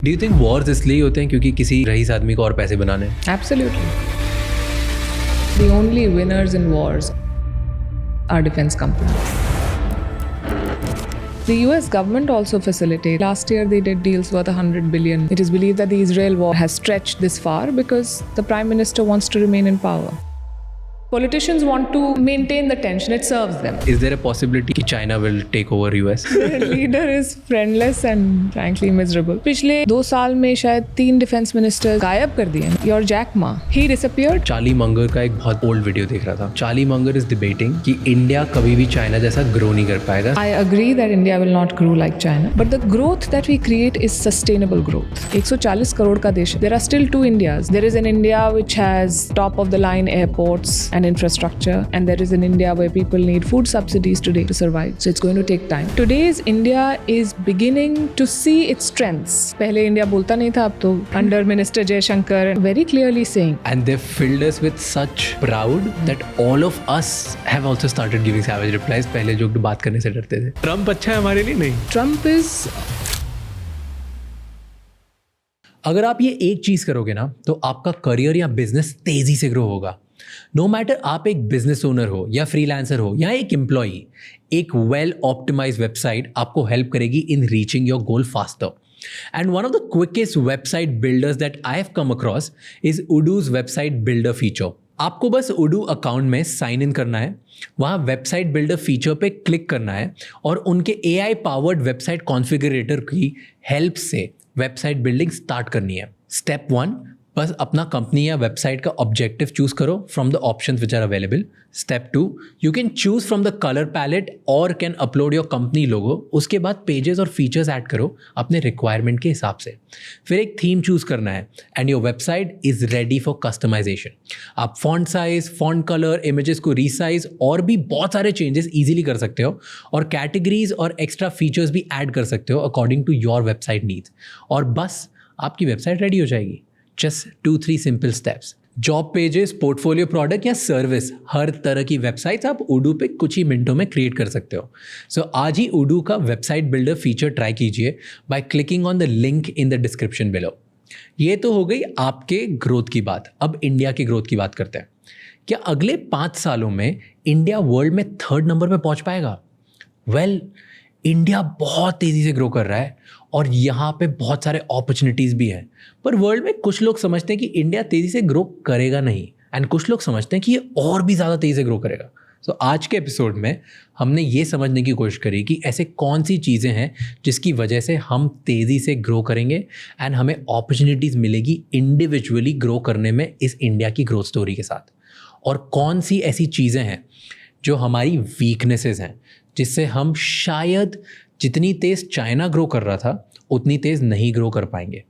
Do you think Wars इसलिए होते हैं क्योंकि किसी रईस आदमी को और पैसे बनाने हैं? Absolutely. The only winners in wars are defense companies. The US government also facilitated. Last year they did deals worth $100 billion. It is believed that the Israel war has stretched this far because the Prime Minister wants to remain in power. Politicians want to maintain the tension. It serves them. Is there a possibility कि China will take over US? The leader is friendless and frankly miserable. पिछले 2 साल में शायद 3 defence minister गायब कर दिए. Your Jack Ma, he disappeared. Charlie Munger का एक बहुत ओल्ड वीडियो देख रहा था. चार्ली मंगर इज डिबेटिंग कि इंडिया कभी भी चाइना जैसा ग्रो नहीं कर पाएगा. I agree that India will not grow like China, but the growth that we create is sustainable growth. 140 crore का देश. There are still 2 Indias. There is an India which has top of the line airports and infrastructure, and there is an India where people need food subsidies today to survive. So it's going to take time. Today's India is beginning to see its strengths. पहले India बोलता नहीं था, अब तो under Minister Jaishankar very clearly saying. And they filled us with such proud that all of us have also started giving savage replies. पहले जो बात करने से डरते थे. ट्रम्प अच्छा है हमारे लिए? नहीं. Trump is. अगर आप ये एक चीज करोगे ना तो आपका करियर या बिजनेस तेजी से ग्रो होगा. नो मैटर आप एक बिजनेस ओनर हो या फ्रीलांसर हो या एक एम्प्लॉई, एक वेल ऑप्टिमाइज्ड वेबसाइट आपको हेल्प करेगी इन reaching your goal faster. And one of the quickest website builders that I have come across is Odoo's website builder feature. आपको बस Odoo अकाउंट में साइन इन करना है, वहाँ वेबसाइट बिल्डर फीचर पे click करना है और उनके AI पावर्ड वेबसाइट कॉन्फ़िगरेटर की हेल्प से वेबसाइट बिल्डिंग स्टार्ट करनी है. स्टेप 1, बस अपना कंपनी या वेबसाइट का ऑब्जेक्टिव चूज करो from the options which are available. Step 2, you can choose from the colour palette और can upload your company logo. उसके बाद पेजेस और फीचर्स ऐड करो अपने रिक्वायरमेंट के हिसाब से. फिर एक थीम चूज करना है and your website is ready for customisation. आप font size, font colour, images को रीसाइज और भी बहुत सारे चेंजेस ईजिली कर सकते हो और कैटेगरीज और एक्स्ट्रा फीचर्स भी ऐड कर सकते हो according to your website needs. और बस आपकी वेबसाइट रेडी हो जाएगी. Just 2-3 simple steps. Job pages, portfolio product या सर्विस, हर तरह की वेबसाइट्स आप Odoo पे कुछ ही मिनटों में क्रिएट कर सकते हो. सो आज ही Odoo का वेबसाइट बिल्डर फीचर ट्राई कीजिए by clicking on the link in the description below. ये तो हो गई आपके ग्रोथ की बात. अब इंडिया की ग्रोथ की बात करते हैं. क्या अगले 5 सालों में इंडिया वर्ल्ड में 3rd नंबर पे पहुंच पाएगा? वेल, इंडिया बहुत तेज़ी से ग्रो कर रहा है और यहाँ पे बहुत सारे अपॉर्चुनिटीज़ भी हैं. पर वर्ल्ड में कुछ लोग समझते हैं कि इंडिया तेज़ी से ग्रो करेगा नहीं एंड कुछ लोग समझते हैं कि ये और भी ज़्यादा तेज़ी से ग्रो करेगा. सो आज के एपिसोड में हमने ये समझने की कोशिश करी कि ऐसे कौन सी चीज़ें हैं जिसकी वजह से हम तेज़ी से ग्रो करेंगे एंड हमें अपॉर्चुनिटीज़ मिलेगी इंडिविजुअली ग्रो करने में इस इंडिया की ग्रोथ स्टोरी के साथ. और कौन सी ऐसी चीज़ें हैं जो हमारी वीकनेसेस हैं जिससे हम शायद जितनी तेज़ चाइना ग्रो कर रहा था उतनी तेज़ नहीं ग्रो कर पाएंगे.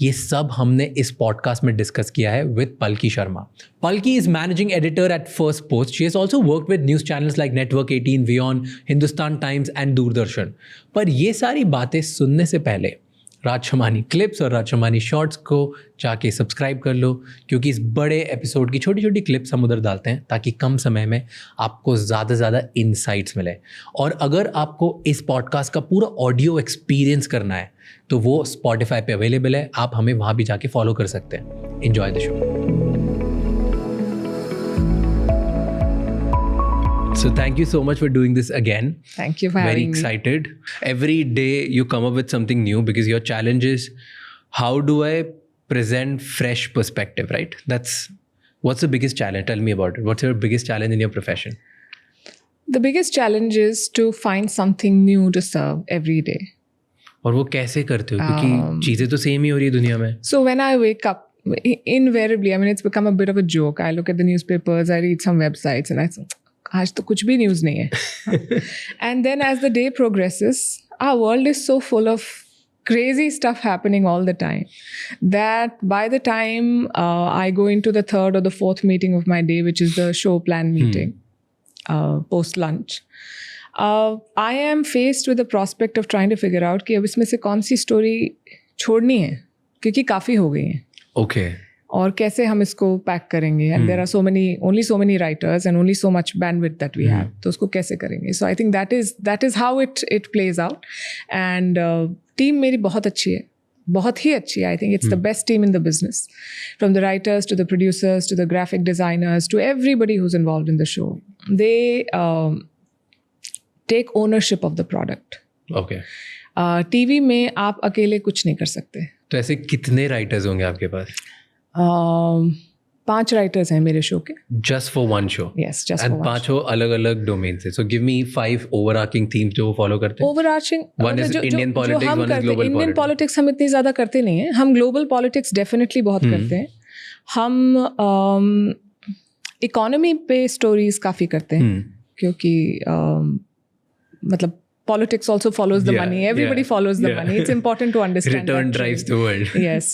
ये सब हमने इस पॉडकास्ट में डिस्कस किया है with Palki Sharma. Palki is managing editor at Firstpost. She has also work with news channels like network 18, वियॉन, हिंदुस्तान टाइम्स एंड दूरदर्शन. पर ये सारी बातें सुनने से पहले राजशमानी क्लिप्स और राजशमानी शॉर्ट्स को जाके सब्सक्राइब कर लो, क्योंकि इस बड़े एपिसोड की छोटी छोटी क्लिप्स हम उधर डालते हैं ताकि कम समय में आपको ज़्यादा से ज़्यादा इनसाइट्स मिले. और अगर आपको इस पॉडकास्ट का पूरा ऑडियो एक्सपीरियंस करना है तो वो स्पॉटिफाई पे अवेलेबल है. आप हमें वहाँ भी जाके फॉलो कर सकते हैं. Enjoy the show. So thank you so much for doing this again. Thank you for Very having me. excited. Every day you come up with something new because your challenge is how do I present fresh perspective, right? What's the biggest challenge? Tell me about it. What's your biggest challenge in your profession? The biggest challenge is to find something new to serve every day. और वो कैसे करते हो? क्योंकि चीज़ें तो same ही हो रही है दुनिया में. So when I wake up, invariably, I mean, it's become a bit of a joke. I look at the newspapers, I read some websites, and I say, आज तो कुछ भी न्यूज़ नहीं है. And then as the day progresses, our world is so full of crazy stuff happening all the time that by the time I go into the 3rd or the 4th meeting of my day, which is the show plan meeting, post lunch, I am faced with the prospect of trying to figure out कि अब इसमें से कौन सी story छोड़नी है क्योंकि काफ़ी हो गई हैं. Okay. और कैसे हम इसको पैक करेंगे. And there are only so many writers and only so much bandwidth that we have. तो उसको कैसे करेंगे. So I think that is how it plays out. And team मेरी बहुत अच्छी है. बहुत ही अच्छी. I think it's the best team in the business, from the writers to the producers to the graphic designers to everybody who's involved in the show. They take ownership of the product. Okay. TV में आप अकेले कुछ नहीं कर सकते. तो ऐसे कितने राइटर्स होंगे आपके पास? 5 राइटर्स हैं मेरे शो के. Just for one show? Yes, just and for one. पांचों अलग अलग डोमेन से. सो गिव मी 5 ओवरआर्किंग थीम्स जो फॉलो करते हैं. Overarching One is Indian politics, one is global Indian politics. Politics हम इतनी ज़्यादा करते नहीं हैं. हम ग्लोबल पॉलिटिक्स डेफिनेटली बहुत करते हैं. हम इकोनॉमी पे स्टोरीज काफ़ी करते हैं, क्योंकि मतलब politics also follows the Yeah, money. Everybody yeah, follows the yeah. money. It's important to understand. Return that drives trade. the world. Yes.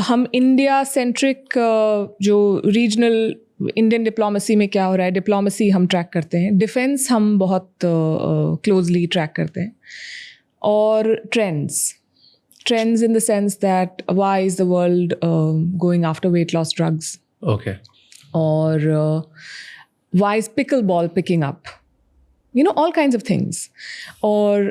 हम इंडिया सेंट्रिक जो रीजनल इंडियन डिप्लोमेसी में क्या हो रहा है, डिप्लोमेसी हम ट्रैक करते हैं. डिफेंस हम बहुत क्लोजली ट्रैक करते हैं. और trends in the sense that why is the world going after weight loss drugs, okay. और why is pickleball picking up? You know, all kinds of things. और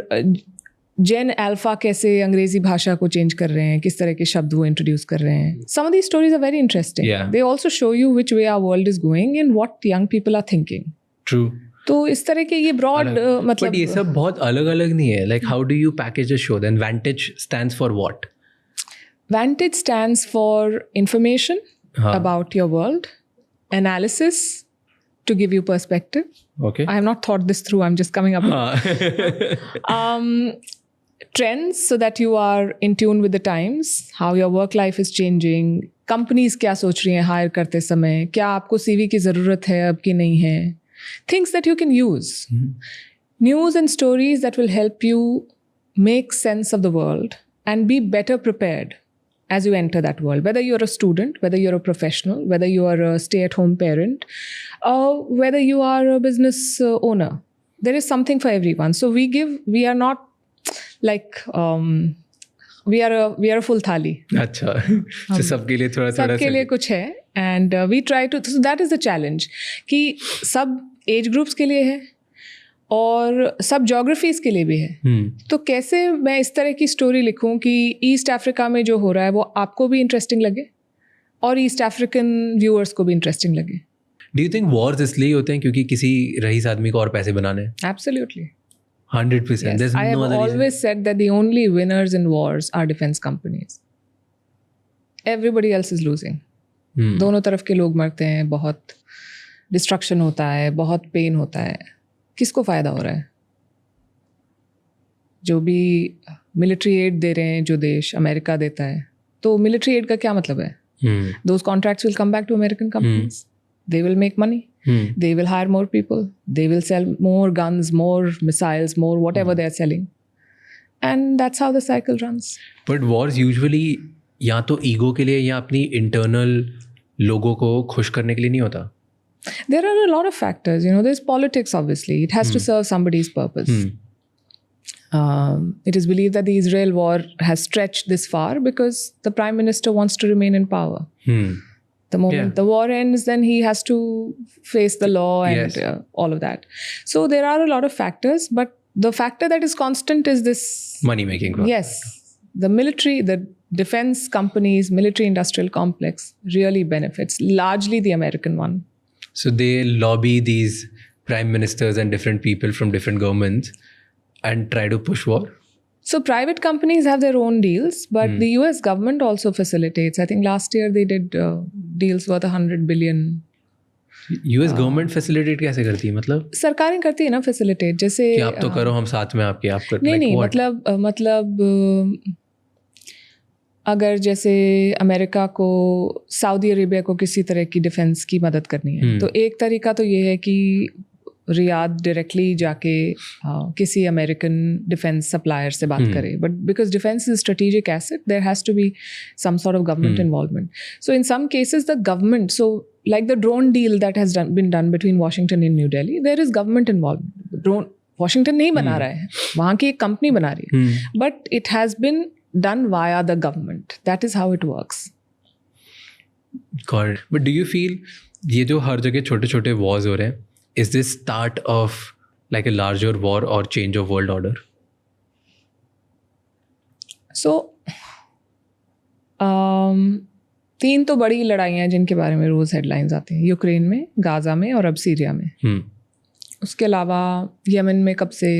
जेन अल्फा कैसे अंग्रेजी भाषा को चेंज कर रहे हैं, किस तरह के शब्द वो इंट्रोड्यूस कर रहे हैं. Some of these stories are very interesting. Yeah. They also show you which way our world is going and what young people are thinking. True. तो इस तरह के ये broad मतलब. बट ये सब बहुत अलग अलग नहीं है. Like how do you package the show then? Vantage stands for what? Vantage stands for information about your world, analysis to give you perspective. Okay. I have not thought this through. I'm just coming up with trends so that you are in tune with the times, how your work life is changing, companies क्या सोच रही हैं higher करते समय, क्या आपको CV की ज़रूरत है अब कि नहीं है, things that you can use. News and stories that will help you make sense of the world and be better prepared as you enter that world, whether you're a student, whether you're a professional, whether you are a stay-at-home parent, whether you are a business owner. There is something for everyone. So we are not like we are a full thali. अच्छा. तो सबके लिए थोड़ा थोड़ा सबके लिए कुछ है. And we try to, so that is the challenge, कि सब एज ग्रुप्स के लिए है और सब जोग्राफीज के लिए भी है. तो कैसे मैं इस तरह की स्टोरी लिखूं कि ईस्ट अफ्रीका में जो हो रहा है वो आपको भी इंटरेस्टिंग लगे और ईस्ट अफ्रीकन व्यूअर्स को भी इंटरेस्टिंग लगे. डू यू थिंक वॉर्स इसलिए होते हैं क्योंकि किसी रईस आदमी को और पैसे बनाने? Absolutely. 100%. There's I no have other reason. always said that the only winners in wars are defense companies. Everybody else is losing. दोनों तरफ के लोग मरते हैं, बहुत डिस्ट्रक्शन होता है, बहुत पेन होता है. किसको फ़ायदा हो रहा है? जो भी मिलिट्री एड दे रहे हैं जो देश, अमेरिका देता है, तो मिलिट्री एड का क्या मतलब है? Those contracts will come back to American companies. They will make money. They will hire more people. They will sell more guns, more missiles, more whatever they are selling. And that's how the cycle runs. But wars usually या तो ego के लिए या अपनी internal लोगों को खुश करने के लिए नहीं होता. There are a lot of factors. You know, there's politics, obviously. It has to serve somebody's purpose. It is believed that the Israel war has stretched this far because the prime minister wants to remain in power. The moment the war ends, then he has to face the law and all of that. So there are a lot of factors, but the factor that is constant is this money making. Yes. The military, the defense companies, military industrial complex really benefits, largely the American one. So they lobby these prime ministers and different people from different governments and try to push war? So private companies have their own deals, but the US government also facilitates. I think last year they did deals worth $100 billion. US government facilitate कैसे करती है? मतलब सरकारें करती है ना facilitate, जैसे कि आप तो करो, हम साथ में आपके आप कर. नहीं, मतलब अगर जैसे अमेरिका को सऊदी अरेबिया को किसी तरह की डिफेंस की मदद करनी है, तो एक तरीका तो ये है कि रियाद डायरेक्टली जाके किसी अमेरिकन डिफेंस सप्लायर से बात करे. But because defence is strategic asset, there has to be some sort of government involvement. So in some cases the government, so like the drone deal that has been done between Washington and New Delhi, there is government involvement. Drone Washington नहीं बना रहा है, वहाँ की एक company बना रही है, but it has been done via the government. That is how it works. God, but do you feel ये जो हर जगह छोटे छोटे wars हो रहे हैं, is this start of like a larger war or change of world order? सो तीन तो बड़ी लड़ाइयाँ हैं जिनके बारे में रोज़ हेडलाइंस आती हैं, यूक्रेन में, गाज़ा में और अब सीरिया में। उसके अलावा यमन में कब से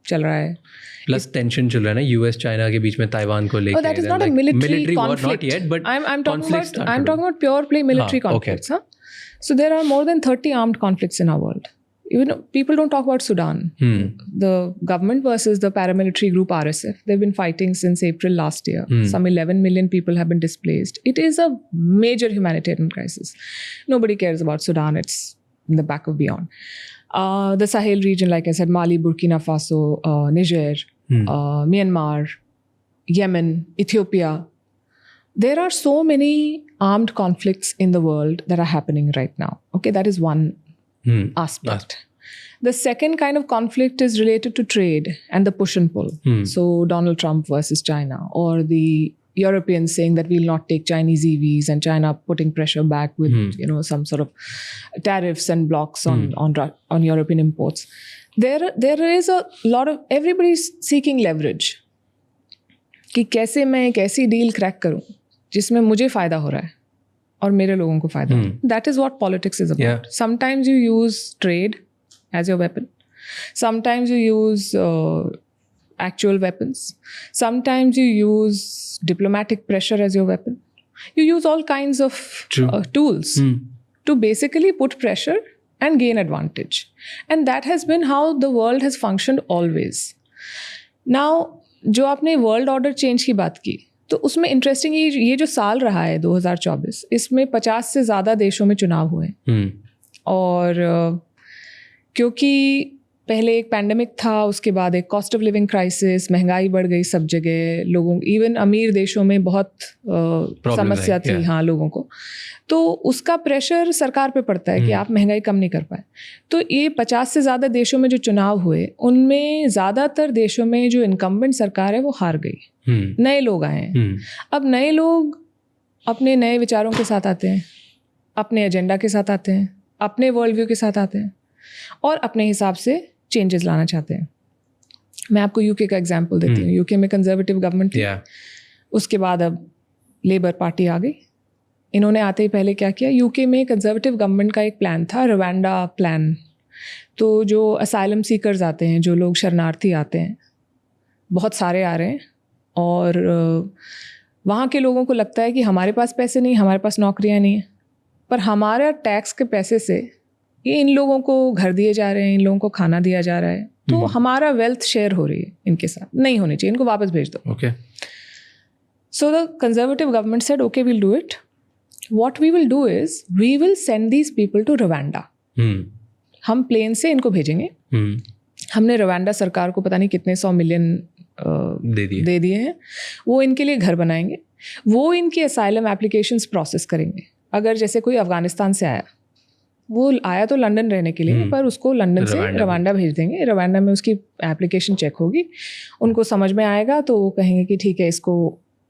चल रहा है, प्लस टेंशन चल रहा है ना यूएस चाइना के बीच में ताइवान को लेके। Oh, that is not a military conflict. Not yet, but I'm talking conflicts about start to do. pure play military okay. conflicts. Huh? So there are more than 30 armed conflicts in our world. Even people don't talk about Sudan. The government versus the paramilitary group RSF. They've been fighting since April last year. Some 11 million people have been displaced. It is a major humanitarian crisis. Nobody cares about Sudan. It's in the back of beyond. The Sahel region, like I said, Mali, Burkina Faso, Niger, Myanmar, Yemen, Ethiopia. There are so many armed conflicts in the world that are happening right now. Okay, that is one aspect. The second kind of conflict is related to trade and the push and pull. So Donald Trump versus China, or the Europeans saying that we'll not take Chinese EVs, and China putting pressure back with some sort of tariffs and blocks on European imports. There is a lot of everybody's seeking leverage. कि कैसे मैं एक ऐसी deal crack करूं जिसमें मुझे फायदा हो रहा है और मेरे लोगों को फायदा हो रहा है. That is what politics is about. Sometimes you use trade as your weapon. Sometimes you use actual weapons. Sometimes you use diplomatic pressure as your weapon. You use all kinds of tools to basically put pressure and gain advantage. And that has been how the world has functioned always. Now, जो आपने world order change की बात की, तो उसमें interesting ये जो साल रहा है 2024, इसमें 50 से ज़्यादा देशों में चुनाव हुए. और क्योंकि पहले एक पैंडेमिक था, उसके बाद एक कॉस्ट ऑफ लिविंग क्राइसिस, महंगाई बढ़ गई सब जगह, लोगों इवन अमीर देशों में बहुत समस्या थी हाँ लोगों को, तो उसका प्रेशर सरकार पे पड़ता है कि आप महंगाई कम नहीं कर पाए. तो ये 50 से ज़्यादा देशों में जो चुनाव हुए, उनमें ज़्यादातर देशों में जो इनकम्बेंट सरकार है वो हार गई. नए लोग आए हैं. अब नए लोग अपने नए विचारों के साथ आते हैं, अपने एजेंडा के साथ आते हैं, अपने वर्ल्ड व्यू के साथ आते हैं और अपने हिसाब से चेंजेस लाना चाहते हैं. मैं आपको यूके का एग्जांपल देती हूँ. यूके में कंजर्वेटिव गवर्नमेंट थी, उसके बाद अब लेबर पार्टी आ गई. इन्होंने आते ही पहले क्या किया, यूके में कंजर्वेटिव गवर्नमेंट का एक प्लान था, रवांडा प्लान. तो जो असाइलम सीकर्स आते हैं, जो लोग शरणार्थी आते हैं, बहुत सारे आ रहे हैं, और वहाँ के लोगों को लगता है कि हमारे पास पैसे नहीं, हमारे पास नौकरियाँ नहीं हैं, पर हमारे टैक्स के पैसे से ये इन लोगों को घर दिए जा रहे हैं, इन लोगों को खाना दिया जा रहा है, तो हमारा वेल्थ शेयर हो रही है इनके साथ. नहीं होनी चाहिए, इनको वापस भेज दो. Okay. So the conservative government said, okay, we'll do it. What we will do is, we will send these people to Rwanda. हम प्लेन से इनको भेजेंगे. हमने रवांडा सरकार को पता नहीं कितने 100 मिलियन दे दिए हैं. वो इनके लिए घर बनाएंगे, वो इनकी असाइलम एप्लीकेशंस प्रोसेस करेंगे. अगर जैसे कोई अफगानिस्तान से आया, वो आया तो लंदन रहने के लिए, पर उसको लंदन से रवांडा भेज देंगे. रवांडा में उसकी एप्लीकेशन चेक होगी, उनको समझ में आएगा तो वो कहेंगे कि ठीक है इसको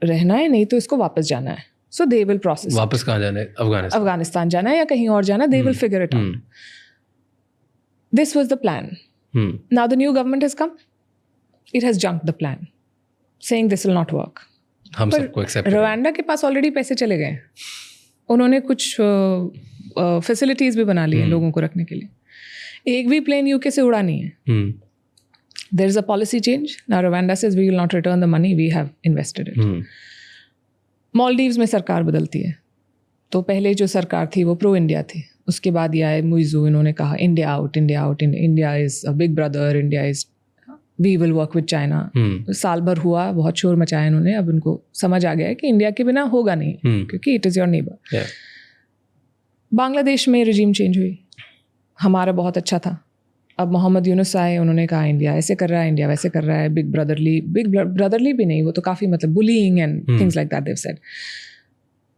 रहना है, नहीं तो इसको वापस जाना है. सो दे विल प्रोसेस. वापस कहाँ जाना है? अफगानिस्तान जाना है या कहीं और जाना, they will figure it out. This was the plan. Now the new government has come, it has junked the plan, saying this will not work. हम सबको एक्सेप्ट. रवांडा के पास ऑलरेडी पैसे चले गए, उन्होंने कुछ फैसिलिटीज भी बना ली हैं लोगों को रखने के लिए. एक भी प्लेन यूके से उड़ा नहीं है. There is a policy change. Now Rwanda says we will not return the money we have invested it. Maldives में सरकार बदलती है, तो पहले जो सरकार थी वो प्रो इंडिया थी. उसके बाद ये आए मुइज़ू, इन्होंने कहा India out, India out, India is a big brother, India is, we will work with China. साल भर हुआ, बहुत शोर मचाया इन्होंने. अब उनको समझ आ गया है कि इंडिया के बिना होगा नहीं, क्योंकि it is your neighbour. Bangladesh में रजीम चेंज हुई, हमारा बहुत अच्छा था. अब मोहम्मद यूनुस आए, उन्होंने कहा इंडिया ऐसे कर रहा है, इंडिया वैसे कर रहा है, बिग ब्रदरली भी नहीं, वो तो काफ़ी मतलब bullying and things like that they've said.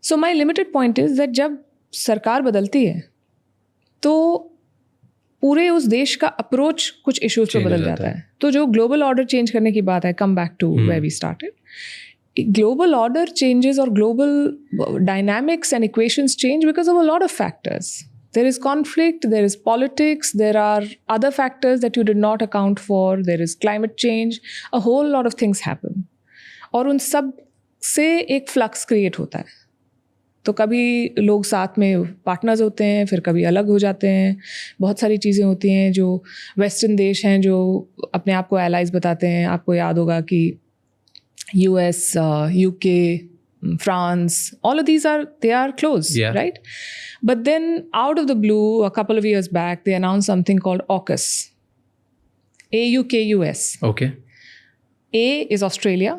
So my limited point is that जब सरकार बदलती है तो पूरे उस देश का अप्रोच कुछ इश्यूज पे बदल जाता है. तो जो ग्लोबल ऑर्डर चेंज करने की बात है, come back to where we started, global order changes or global dynamics and equations change because of a lot of factors. There is conflict, there is politics, there are other factors that you did not account for, there is climate change, a whole lot of things happen. और उन सब से एक flux create होता है। तो कभी लोग साथ में पार्टनर्स होते हैं, फिर कभी अलग हो जाते हैं। बहुत सारी चीज़ें होती हैं जो वेस्टर्न देश हैं जो अपने आप को एलाइज बताते हैं। आपको याद होगा कि US, UK, France, all of these they are close, Yeah. right? But then out of the blue, a couple of years back, they announced something called AUKUS. AUKUS. Okay. A is Australia,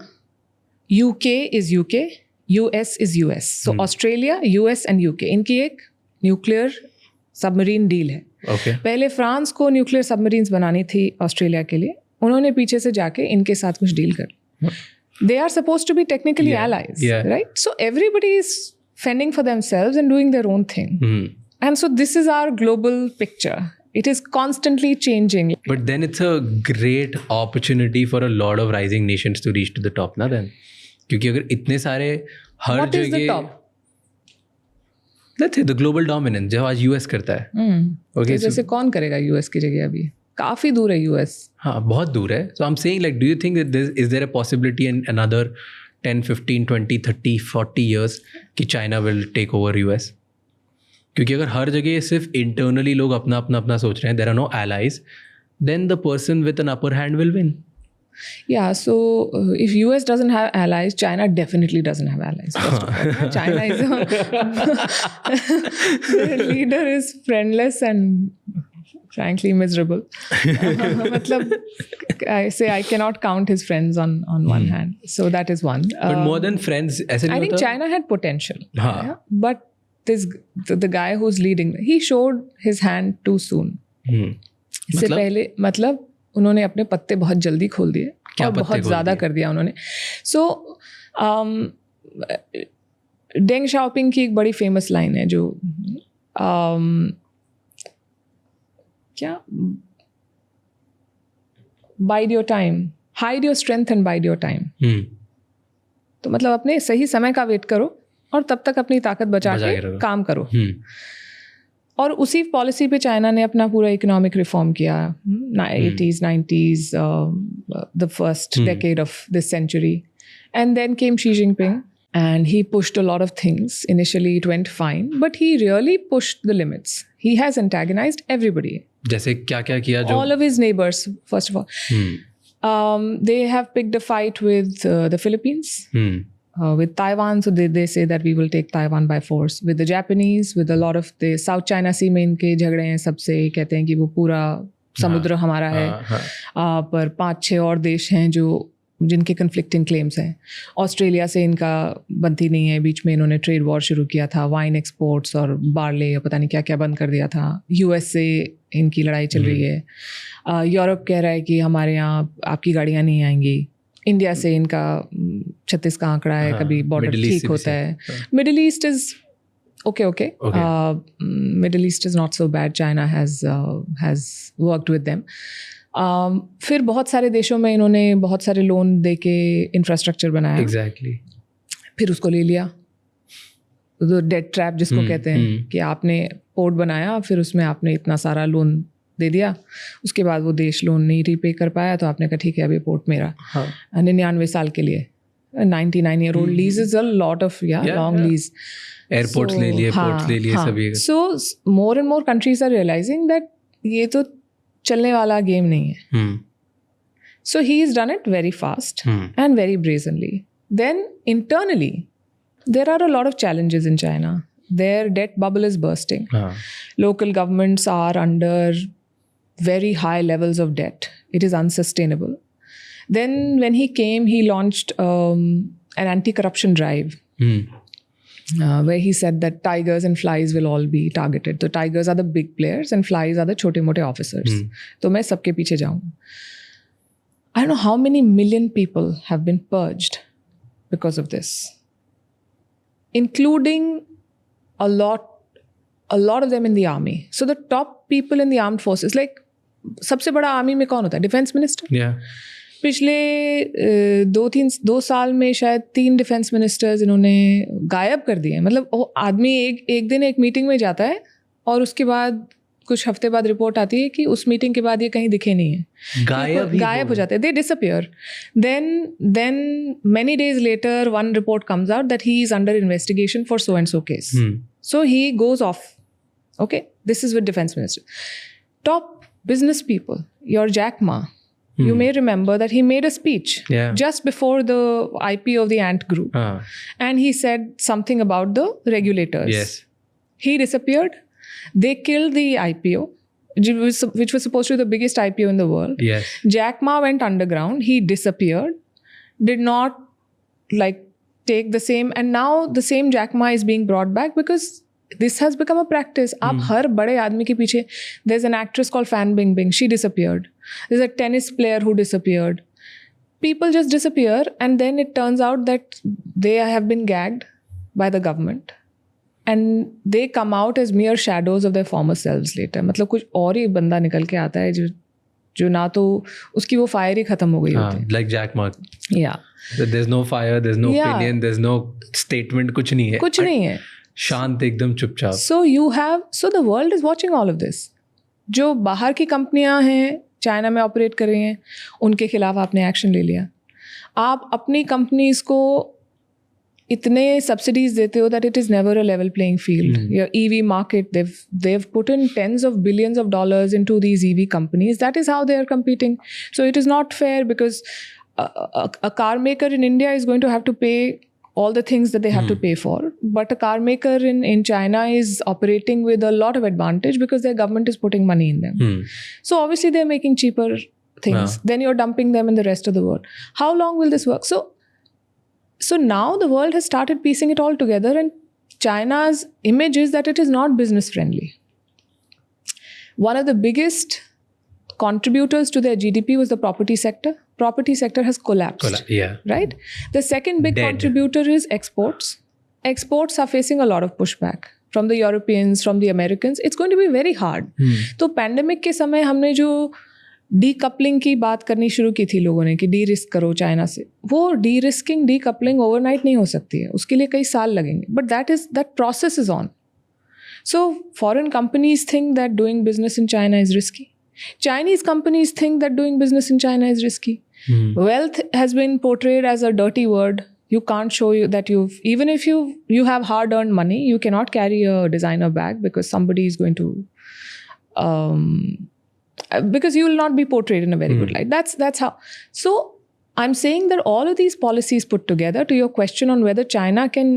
UK is UK, US is US. So Australia, US and UK, इनकी एक nuclear submarine deal है। Okay. पहले France को nuclear submarines बनानी थी Australia के लिए, उन्होंने पीछे से जाके इनके साथ कुछ डील कर। They are supposed to be technically allies, right? So everybody is fending for themselves and doing their own thing. And so this is our global picture. It is constantly changing. But then it's a great opportunity for a lot of rising nations to reach to the top, na then? क्योंकि अगर इतने सारे हर What is the जगह top? Let's say the global dominance जो आज US करता है. Okay, तो जैसे कौन करेगा US की जगह? अभी काफी दूर है US. हाँ, बहुत दूर है. So I'm saying, like, do you think that is there a possibility in another 10, 15, 20, 30, 40 years कि China will take over US? क्योंकि अगर हर जगह सिर्फ internally लोग अपना सोच रहे हैं, there are no allies, then the person with an upper hand will win. Yeah, so if US doesn't have allies, China definitely doesn't have allies. First of all, China is their leader is friendless and frankly miserable. मतलब I cannot count his friends on one hand. So that is one. But more than friends, ऐसे नहीं I think होता? China had potential. हाँ. Yeah? But the guy who's leading, he showed his hand too soon. इससे पहले मतलब उन्होंने अपने पत्ते बहुत जल्दी खोल दिए और बहुत ज़्यादा कर दिया उन्होंने। सो डेंग शाओपिंग की एक बड़ी फेमस लाइन है जो क्या, wide your time, hide your strength and wide your time. तो मतलब अपने सही समय का वेट करो और तब तक अपनी ताकत बचा के काम करो। और उसी पॉलिसी पे चाइना ने अपना पूरा इकोनॉमिक रिफॉर्म किया 80s 90s, the first decade of this century, and then came Xi Jinping and he pushed a lot of things. Initially it went fine, but he really pushed the limits. He has antagonized everybody. जैसे क्या किया जो? All of his neighbors, first of all. They have picked a fight with the Philippines. With Taiwan, so they say that we will take Taiwan by force. With the Japanese, with a lot of the South China Sea में इनके झगड़े हैं सबसे, कहते हैं कि वो पूरा समुद्र हमारा है। पर 5-6 और देश हैं जिनके कन्फ्लिक्टिंग क्लेम्स हैं। ऑस्ट्रेलिया से इनका बनती नहीं है, बीच में इन्होंने ट्रेड वॉर शुरू किया था, वाइन एक्सपोर्ट्स और बार्ले पता नहीं क्या क्या बंद कर दिया था। US से इनकी लड़ाई चल रही है। यूरोप कह रहा है कि हमारे यहाँ आपकी गाड़ियाँ नहीं आएंगी। इंडिया से इनका 36 का आंकड़ा है, कभी बॉर्डर ठीक होता है। Middle east is okay. Middle east is not so bad, China has worked with them. फिर बहुत सारे देशों में इन्होंने बहुत सारे लोन दे के इंफ्रास्ट्रक्चर बनाया। एग्जैक्टली। फिर उसको ले लिया, तो डेट ट्रैप जिसको कहते हैं कि आपने पोर्ट बनाया, फिर उसमें आपने इतना सारा लोन दे दिया, उसके बाद वो देश लोन नहीं रीपे कर पाया, तो आपने कहा ठीक है अभी पोर्ट मेरा। 99 साल के लिए, 99-year-old lease is a lot of long lease. Airports ले लिए, पोर्ट्स ले लिए सभी। So more and more countries are realising that ये तो चलने वाला गेम नहीं है। So he is done it very fast and very brazenly. Then internally there are a lot of challenges in China. Their debt bubble is bursting. Local governments are under very high levels of debt. It is unsustainable. Then when he came, he launched an anti-corruption drive where he said that tigers and flies will all be targeted. So tigers are the big players and flies are the chote-mote officers. So मैं सबके पीछे जाऊँगा. I don't know how many million people have been purged because of this, including a lot of them in the army. So the top people in the armed forces, like सबसे बड़ा army में कौन होता है? Defence minister. पिछले 2 साल में शायद 3 डिफेंस मिनिस्टर्स इन्होंने गायब कर दिए. मतलब वो आदमी एक दिन एक मीटिंग में जाता है और उसके बाद कुछ हफ्ते बाद रिपोर्ट आती है कि उस मीटिंग के बाद ये कहीं दिखे नहीं है, गायब हो जाते हैं, they disappear. Then many days later one report comes out that he is under investigation for so and so case. So he goes off. Okay, this is with defense minister. Top business people, your Jack Ma, you may remember that he made a speech just before the IPO of the Ant Group, and he said something about the regulators. Yes. He disappeared. They killed the IPO, which was supposed to be the biggest IPO in the world. Yes. Jack Ma went underground. He disappeared. Did not take the same, and now the same Jack Ma is being brought back because this has become a practice. आप हर बड़े आदमी के पीछे, there's an actress called Fan Bingbing. She disappeared. There's a tennis player who disappeared. People just disappear, and then it turns out that they have been gagged by the government. And they come out as mere shadows of their former selves later. मतलब कुछ और ही बंदा निकल के आता है जो ना तो उसकी वो फायर ही खत्म हो गई होती है. Like Jack Ma. Yeah. There's no fire, there's no opinion, there's no statement, कुछ नहीं है. कुछ नहीं है. शांत एकदम चुपचाप. So the world is watching all of this. जो बाहर की कंपनियां हैं, चाइना में ऑपरेट कर रही हैं, उनके खिलाफ आपने एक्शन ले लिया. आप अपनी कंपनीज को इतने सब्सिडीज देते हो that it is never a level playing field. Your EV market, they've put in tens of billions of dollars into these EV companies. That is how they are competing. So it is not fair because a car maker in India is going to have to pay all the things that they have to pay for. But a car maker in China is operating with a lot of advantage because their government is putting money in them. So obviously they're making cheaper things. Then you're dumping them in the rest of the world. How long will this work? So now the world has started piecing it all together, and China's image is that it is not business friendly. One of the biggest contributors to their GDP was the property sector. Property sector has collapsed. Right? The second big contributor is exports. Exports are facing a lot of pushback from the Europeans, from the Americans. It's going to be very hard. तो pandemic के समय हमने जो decoupling की बात करनी शुरू की थी लोगों ने कि डी रिस्क करो चाइना से, वो डी रिस्किंग डीकपलिंग ओवरनाइट नहीं हो सकती है, उसके लिए कई साल लगेंगे. But that process is on. So foreign companies think that doing business in China is risky. Chinese companies think that doing business in China is risky. Wealth has been portrayed as a dirty word. You can't show you that even if you have hard-earned money, you cannot carry a designer bag because somebody is going to because you will not be portrayed in a very good light. That's how. So I'm saying that all of these policies put together, to your question on whether China can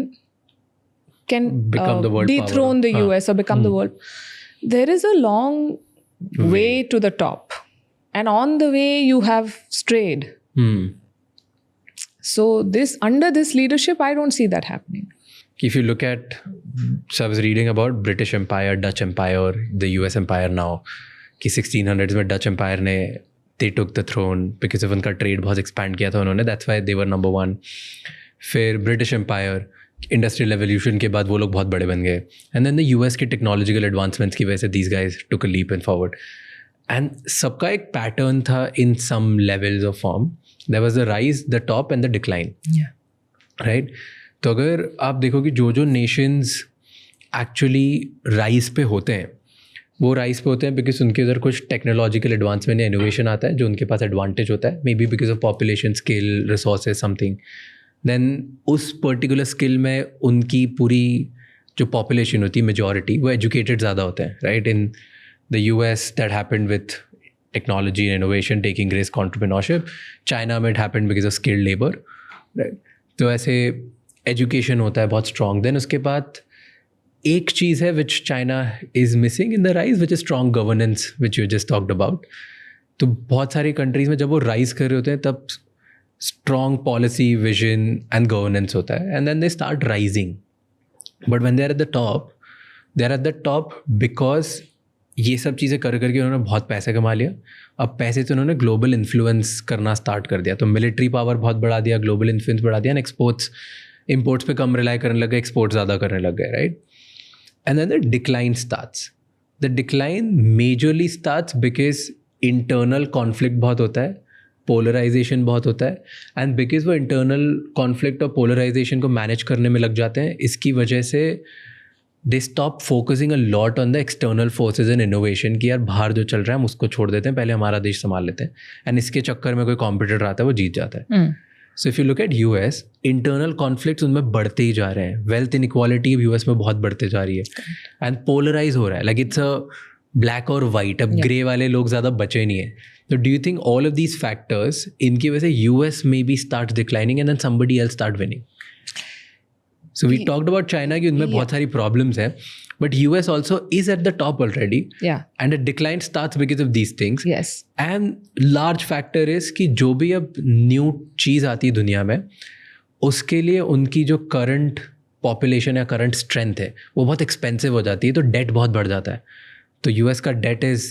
become the world dethrone power. the US or become the world, there is a long way to the top, and on the way you have strayed. So under this leadership, I don't see that happening. If you look at, so I was reading about British Empire, Dutch Empire, the US Empire now. कि 1600s में Dutch empire ने they took the throne because of उनका trade बहुत expand किया था उन्होंने, that's why they were number one. फिर British empire, industrial revolution के बाद वो लोग बहुत बड़े बन गए, एंड देन द यूएस के टेक्नोलॉजिकल एडवांसमेंट्स की वजह से these guys took a leap and forward. And सबका एक पैटर्न था in some levels of form. There was the rise, the top and the decline. Right? तो अगर आप देखो कि जो नेशंस एक्चुअली राइज पे होते हैं वो राइज पे होते हैं बिकॉज उनके उधर कुछ टेक्नोलॉजिकल एडवांसमेंट या इनोवेशन आता है जो उनके पास एडवांटेज होता है, maybe because of population, skill, resources, something. Then उस पर्टिकुलर स्किल में उनकी पूरी जो पॉपुलेशन होती है मेजॉरिटी वो एजुकेटेड ज़्यादा होते हैं. Right? In the US that happened with technology and innovation taking risk, entrepreneurship. China में it happened because of skilled labour. Right? तो ऐसे एजुकेशन होता है बहुत स्ट्रॉन्ग. देन उसके बाद एक चीज़ है which China is missing in the rise, which is strong governance, which you just talked about. तो बहुत सारी कंट्रीज़ में जब वो राइज कर रहे होते हैं तब strong policy, vision and governance होता है, and then they start rising. But when they are at the top because ये सब चीज़ें कर करके उन्होंने बहुत पैसे कमा लिया. अब पैसे से उन्होंने ग्लोबल इन्फ्लुएंस करना स्टार्ट कर दिया, तो मिलिट्री पावर बहुत बढ़ा दिया, ग्लोबल इन्फ्लुएंस बढ़ा दिया, एंड इम्पोर्ट्स पे कम रिलाई करने लग गए, एक्सपोर्ट ज़्यादा करने लग गए. Right? And then the decline starts. The decline majorly starts because internal conflict बहुत होता है, polarization बहुत होता है, and because वो internal conflict और polarization को manage करने में लग जाते हैं, इसकी वजह से they stop focusing a lot on the external forces and innovation कि यार बाहर जो चल रहा है हम उसको छोड़ देते हैं, पहले हमारा देश संभाल लेते हैं, एंड इसके चक्कर में कोई कॉम्पिटिटर आता है वो जीत जाता है. So if you look at US, internal conflicts उनमें बढ़ते ही जा रहे हैं. वेल्थ इनइक्वालिटी यूएस में बहुत बढ़ते जा रही है एंड पोलराइज हो रहा है. लाइक इट्स अ ब्लैक और वाइट. अब ग्रे वाले लोग ज़्यादा बचे नहीं है. तो do you think all of these factors, इनकी वजह से US may be start declining and then somebody else start winning? So we talked about China कि उनमें बहुत सारी problems हैं, but US also is at the top already. Yeah. And a decline starts because of these things. Yes. And large factor is कि जो भी अब new चीज़ आती है दुनिया में, उसके लिए उनकी जो current population या current strength है वो बहुत expensive हो जाती है, तो debt बहुत बढ़ जाता है. तो US का debt is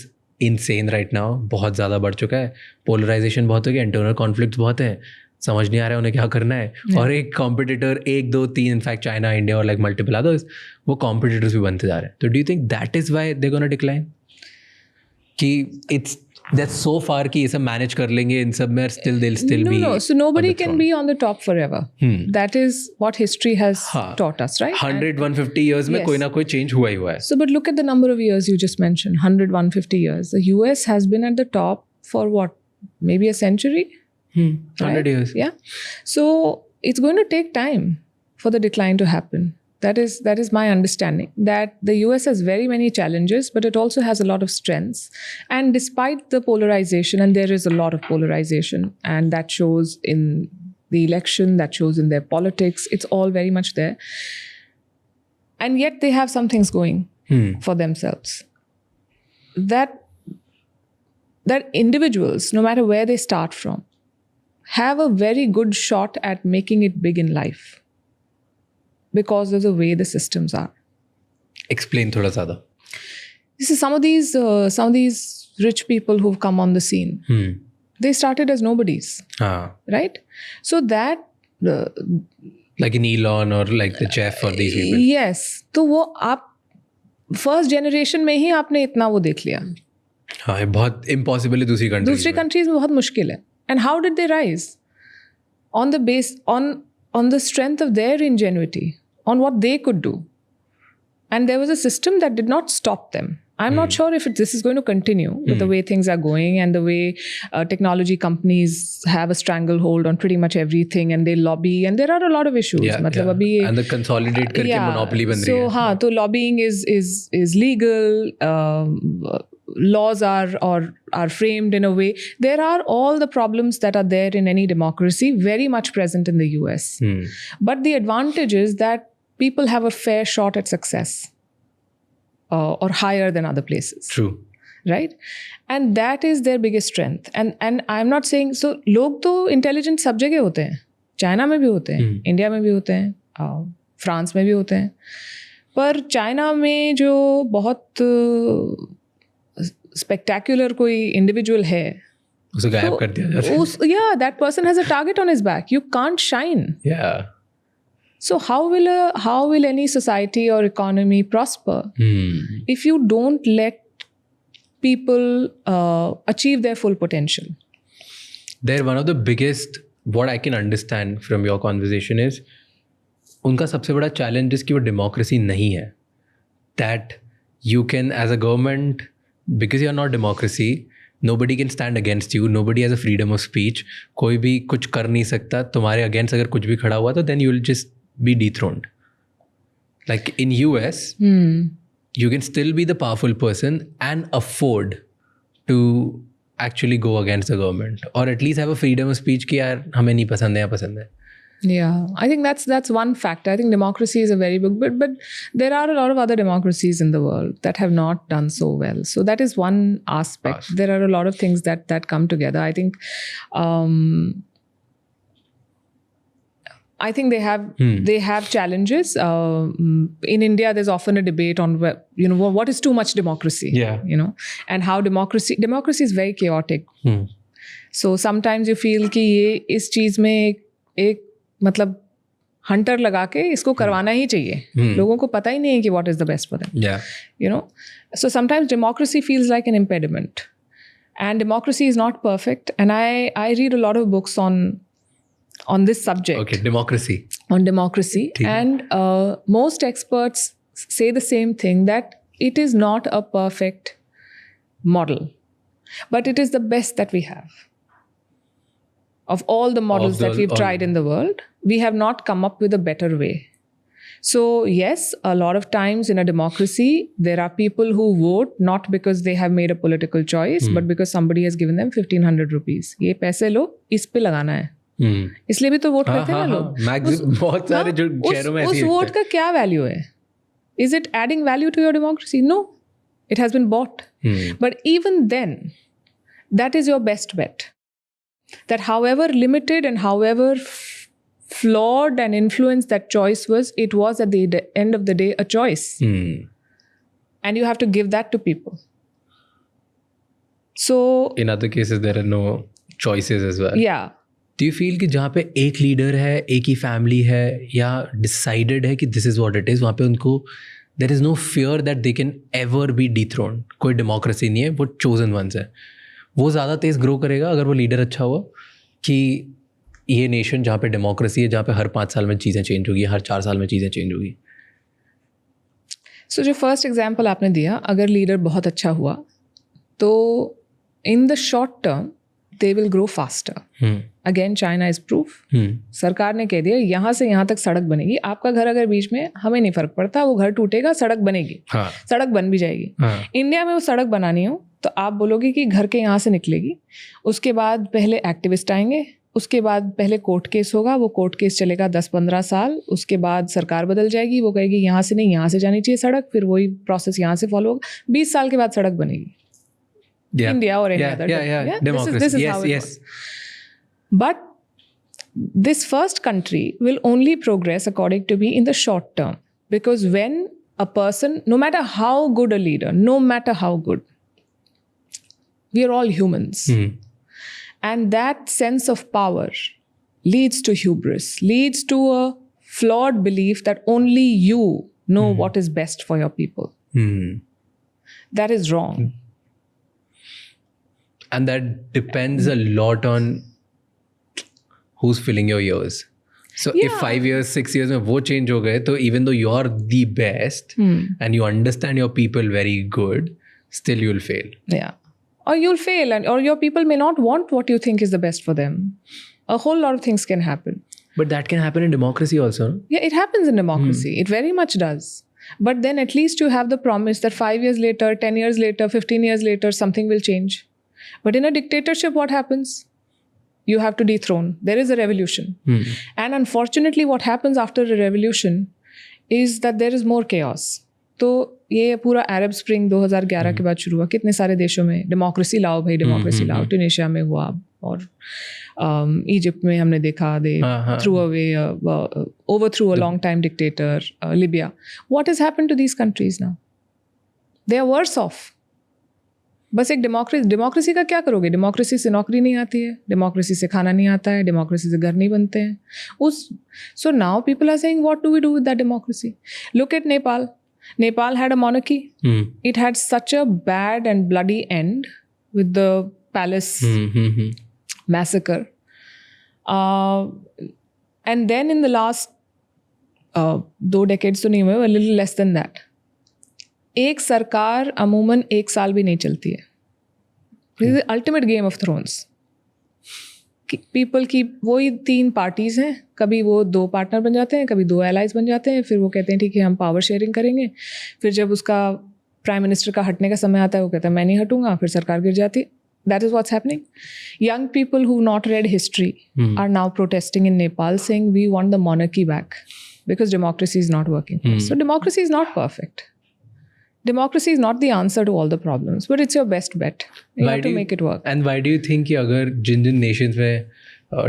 insane right now, बहुत ज़्यादा बढ़ चुका है. Polarization बहुत हो गया, internal conflicts बहुत है, समझ नहीं आ रहा है उन्हें क्या करना है. और एक कॉम्पिटिटर, 1 2 3, इनफैक्ट चाइना, इंडिया और लाइक मल्टीपल अदर्स, वो कॉम्पिटिटर्स भी बनते जा रहे हैं. तो do you think that is why they gonna decline? कि इट्स दैट्स सो फार कि ये सब मैनेज कर लेंगे इन सब में, still they will still be. No, so nobody can be on the top forever. That is what history has taught us, right? 100-150 years में कोई ना कोई चेंज हुआ ही हुआ है. So but look at the number of years you just mentioned, 100-150 years. The US has been at the top for what, maybe a century? 100 years. Yeah. So it's going to take time for the decline to happen. That is my understanding, that the US has very many challenges, but it also has a lot of strengths. And despite the polarization, and there is a lot of polarization, and that shows in the election, that shows in their politics, it's all very much there. And yet they have some things going for themselves. That individuals, no matter where they start from, have a very good shot at making it big in life because of the way the systems are. Explain थोड़ा ज़्यादा. This is some of these rich people who've come on the scene. They started as nobodies, right? So that like in Elon or like the Jeff or these people. Yes. तो वो आप first generation में ही आपने इतना वो देख लिया. हाँ, ये बहुत impossible है दूसरी countries में बहुत मुश्किल है. And how did they rise? On the strength of their ingenuity, on what they could do. And there was a system that did not stop them. I'm not sure if this is going to continue with the way things are going and the way technology companies have a stranglehold on pretty much everything, and they lobby, and there are a lot of issues. And the consolidate करके monopoly बन रही है. So हाँ, तो lobbying is legal. Laws are framed in a way. There are all the problems that are there in any democracy, very much present in the US. But the advantage is that people have a fair shot at success, or higher than other places. True. Right? And that is their biggest strength. And I'm not saying, so लोग तो intelligent सब जगह होते हैं. China में भी होते हैं, इंडिया में भी होते हैं, फ्रांस में भी होते हैं. पर चाइना में जो बहुत spectacular कोई individual है, उसे गायब कर दिया जाता है. Yeah, that person has a target on his back. You can't shine. Yeah. So how will any society or economy prosper if you don't let people achieve their full potential? They're one of the biggest, what I can understand from your conversation is, उनका सबसे बड़ा challenge is कि वो democracy नहीं है. That you can, as a government, because you are not democracy, nobody can stand against you, nobody has a freedom of speech, कोई भी कुछ कर नहीं सकता तुम्हारे against. अगर कुछ भी खड़ा हुआ तो then you will just be dethroned. Like in US, you can still be the powerful person and afford to actually go against the government, or at least have a freedom of speech कि यार हमें नहीं पसंद है या पसंद है. Yeah, I think that's one factor. I think democracy is a very big, but there are a lot of other democracies in the world that have not done so well. So that is one aspect. There are a lot of things that come together. I think they have challenges. In India, there's often a debate on what is too much democracy. Yeah. And how democracy is very chaotic. So sometimes you feel कि ये इस चीज में एक मतलब Hunter लगा के इसको करवाना ही चाहिए. लोगों को पता ही नहीं है कि what is the best for them. Yeah. So sometimes democracy feels like an impediment, and democracy is not perfect. And I read a lot of books on this subject. Okay, democracy. On democracy, and most experts say the same thing, that it is not a perfect model, but it is the best that we have. Of all the models that we've tried in the world, we have not come up with a better way. So yes, a lot of times in a democracy, there are people who vote not because they have made a political choice, but because somebody has given them 1500 rupees. ये पैसे लो, इस पे लगाना है. इसलिए भी तो vote करते हैं ना लोग. बहुत सारे जो शहरों में उस वोट का क्या वैल्यू है? Is it adding value to your democracy? No. It has been bought. But even then, that is your best bet. That however limited and however flawed and influenced that choice was, it was at the end of the day a choice. And you have to give that to people. So in other cases, there are no choices as well. Yeah. Do you feel कि जहाँ पे एक leader है, एक ही family है, या decided है कि this is what it is, वहाँ पे उनको there is no fear that they can ever be dethroned. कोई डेमोक्रेसी नहीं है, वो चोजन वंस है. वो ज़्यादा तेज़ ग्रो करेगा अगर वो लीडर अच्छा हुआ, कि ये नेशन जहाँ पे डेमोक्रेसी है, जहाँ पे हर 5 साल में चीज़ें चेंज होगी, हर 4 साल में चीज़ें चेंज होगी. सो जो फर्स्ट एग्जाम्पल आपने दिया, अगर लीडर बहुत अच्छा हुआ तो in the short term they will grow faster. Again China is proof. सरकार ने कह दिया यहाँ से यहाँ तक सड़क बनेगी. आपका घर अगर बीच में, हमें नहीं फर्क पड़ता, वो घर टूटेगा, सड़क बनेगी. सड़क बन भी जाएगी. इंडिया में वो सड़क बनानी हो तो आप बोलोगे कि घर के यहाँ से निकलेगी, उसके बाद पहले एक्टिविस्ट आएंगे, उसके बाद पहले कोर्ट केस होगा, वो कोर्ट केस चलेगा 10-15 साल, उसके बाद सरकार बदल जाएगी, वो कहेगी यहाँ से नहीं, यहाँ से जानी चाहिए सड़क, फिर वही प्रोसेस यहाँ से फॉलो होगा, 20 साल के बाद सड़क बनेगी. India or any other. Democracy. This is how it works. But this first country will only progress according to me in the short term. Because when a person, no matter how good a leader, no matter how good, we are all humans. And that sense of power leads to hubris, leads to a flawed belief that only you know what is best for your people. That is wrong. And that depends a lot on who's filling your ears. So if 5 years, 6 years में वो change हो गए, तो even though you're the best and you understand your people very good, still you'll fail. Yeah. Or you'll fail, or your people may not want what you think is the best for them. A whole lot of things can happen. But that can happen in democracy also, no? Yeah, it happens in democracy. It very much does. But then at least you have the promise that 5 years later, 10 years later, 15 years later, something will change. But in a dictatorship, what happens? You have to dethrone. There is a revolution. And unfortunately, what happens after a revolution is that there is more chaos. तो ये पूरा अरब spring 2011 के बाद शुरू हुआ. कितने सारे देशों में डेमोक्रेसी लाओ भाई, डेमोक्रेसी लाओ. ट्यूनीशिया में हुआ, और इजिप्ट में हमने देखा they threw away overthrew a long time dictator. Libya. What has happened to these countries now? They are worse off. बस एक डेमोक्रेसी का क्या करोगे? डेमोक्रेसी से नौकरी नहीं आती है, डेमोक्रेसी से खाना नहीं आता है, डेमोक्रेसी से घर नहीं बनते हैं. So now people are saying, what do we do with that democracy? Look at Nepal. Nepal had a monarchy. It had such a bad and bloody end with the palace massacre. And then in the last 2 decades तो नहीं हुए, a little less than that. एक सरकार अमूमन 1 साल भी नहीं चलती है. This is ultimate game of thrones. People की वही 3 पार्टीज हैं, कभी वो 2 पार्टनर बन जाते हैं, कभी 2 एलाइज बन जाते हैं, फिर वो कहते हैं ठीक है हम पावर शेयरिंग करेंगे. फिर जब उसका प्राइम मिनिस्टर का हटने का समय आता है, वो कहता है मैं नहीं हटूंगा, फिर सरकार गिर जाती है. That is what's happening. Young people who not read history are now protesting in Nepal saying we want the monarchy back because democracy is not working. So democracy is not perfect. Democracy is not the answer to all the problems, but it's your best bet. You have to make it work. And why do you think कि अगर जिन nations में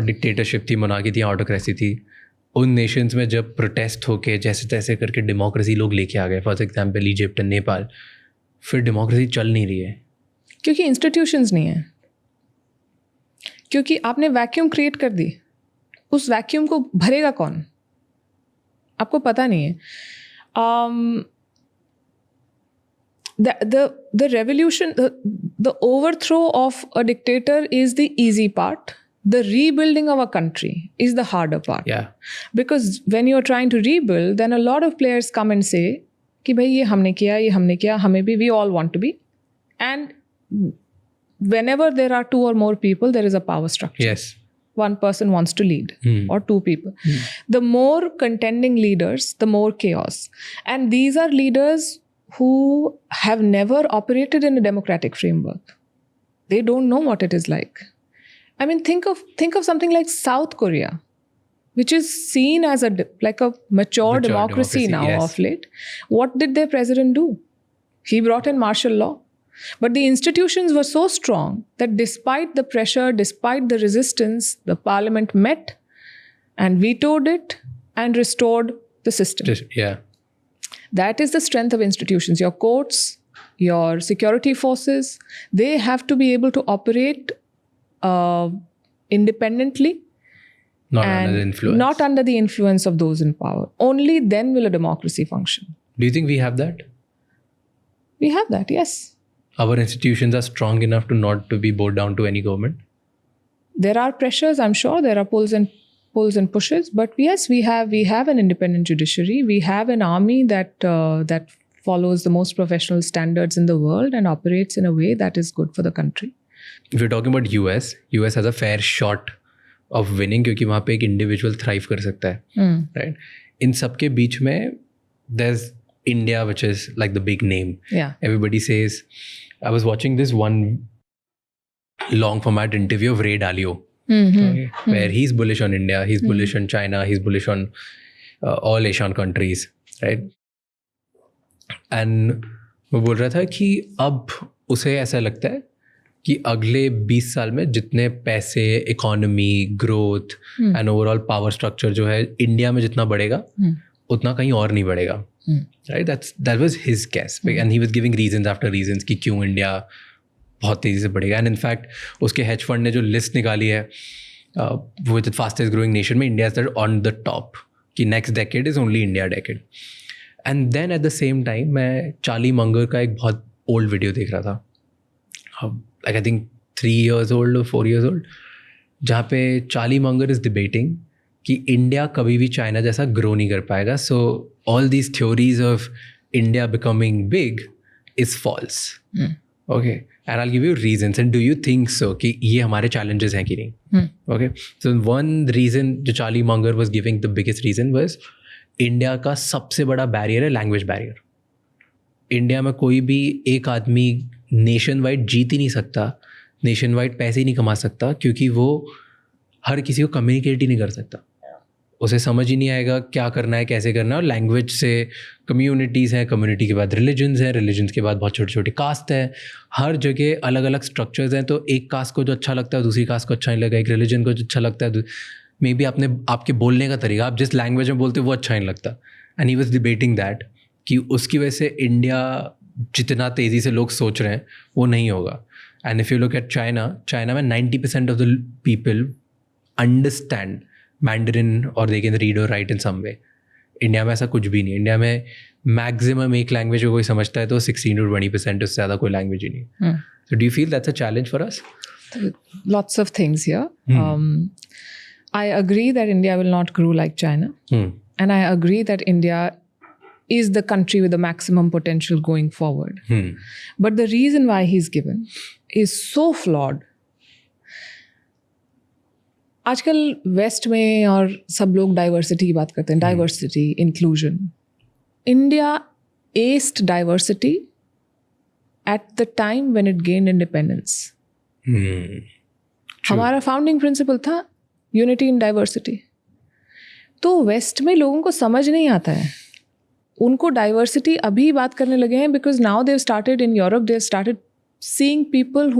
dictatorship थी, monarchy थी, autocracy थी, उन nations में जब protest होके जैसे तैसे करके democracy लोग लेके आ गए, for example Egypt and Nepal, फिर democracy चल नहीं रही है? क्योंकि institutions नहीं है. क्योंकि आपने vacuum create कर दी. उस vacuum को भरेगा कौन? आपको पता नहीं है. The revolution, the overthrow of a dictator is the easy part. The rebuilding of a country is the harder part. Yeah. Because when you're trying to rebuild, then a lot of players come and say कि भाई ये हमने किया, हमें भी, we all want to be. And whenever there are two or more people, there is a power structure. Yes. One person wants to lead or two people. The more contending leaders, the more chaos. And these are leaders who have never operated in a democratic framework. They don't know what it is like. I mean, think of something like South Korea, which is seen as like a mature democracy now yes. of late. What did their president do? He brought in martial law. But the institutions were so strong that despite the pressure, despite the resistance, the parliament met and vetoed it and restored the system. Yeah. That is the strength of institutions. Your courts, your security forces, they have to be able to operate independently. Not under the influence of those in power. Only then will a democracy function. Do you think we have that? We have that, yes. Our institutions are strong enough to not to be bowed down to any government? There are pressures, I'm sure. There are pulls and pushes. But yes, we have an independent judiciary. We have an army that follows the most professional standards in the world and operates in a way that is good for the country. If you're talking about US has a fair shot of winning क्योंकि वहाँ पे एक individual thrive कर सकता है, right? इन सबके बीच में there's India, which is like the big name. Yeah. Everybody says. I was watching this one long format interview of Ray Dalio, where he's bullish on India, he's bullish on China, he's bullish on all Asian countries, right? And वो बोल रहा था कि अब उसे ऐसा लगता है कि अगले 20 साल में जितने पैसे, economy, growth and overall power structure जो है इंडिया में जितना बढ़ेगा उतना कहीं और नहीं बढ़ेगा. Right, that was his guess, and he was giving reasons after reasons कि क्यों इंडिया बहुत तेज़ी से बढ़ेगा. And in fact, उसके hedge fund ने जो list निकाली है, वो the fastest growing nation में India is on the top कि next decade is only India decade. And then at the same time मैं चार्ली मंगर का एक बहुत old video देख रहा था, like I think 3 years old or 4 years old, जहाँ पे चार्ली मंगर is debating कि इंडिया कभी भी चाइना जैसा ग्रो नहीं कर पाएगा. So all these theories of India becoming big is false. Okay, and I give you reasons and do you think so कि ये हमारे चैलेंजेस हैं कि नहीं? ओके, सो वन रीजन जो Charlie Munger was giving, the biggest reason was India का सबसे बड़ा बैरियर है लैंग्वेज बैरियर. इंडिया में कोई भी एक आदमी नेशन वाइड जीत ही नहीं सकता, नेशन वाइड पैसे ही नहीं कमा सकता क्योंकि वो हर किसी को कम्युनिकेट ही नहीं कर सकता. उसे समझ ही नहीं आएगा क्या करना है, कैसे करना है. और लैंग्वेज से कम्युनिटीज़ हैं, कम्युनिटी के बाद रिलीजन्स हैं, रिलीजन्स के बाद बहुत छोटे छोटे कास्ट हैं, हर जगह अलग अलग स्ट्रक्चर्स हैं. तो एक कास्ट को जो अच्छा लगता है दूसरी कास्ट को अच्छा नहीं लगेगा, एक रिलीजन को जो अच्छा लगता है मे बी आपके बोलने का तरीका, आप जिस लैंग्वेज में बोलते हो वो अच्छा नहीं लगता. And he was debating that कि उसकी वजह से इंडिया जितना तेज़ी से लोग सोच रहे हैं वो नहीं होगा. And if you look at China में 90% of the people understand Mandarin or they can read or write in some way. India में ऐसा कुछ भी नहीं. इंडिया में मैक्सिमम एक लैंग्वेज को कोई समझता है तो 16 to 20%, उससे ज़्यादा कोई लैंग्वेज ही नहीं. So do you feel that's a challenge for us? Lots of things here. I agree that India will not grow like China. And I agree that India is the country with the maximum potential going forward. But the reason why he's given is so flawed. आजकल west में और सब लोग diversity की बात करते हैं, diversity, inclusion. India asked diversity at the time when it gained independence. हमारा फाउंडिंग प्रिंसिपल था यूनिटी इन डाइवर्सिटी. तो वेस्ट में लोगों को समझ नहीं आता है, उनको डाइवर्सिटी अभी बात करने लगे हैं because now they started in Europe, they started seeing people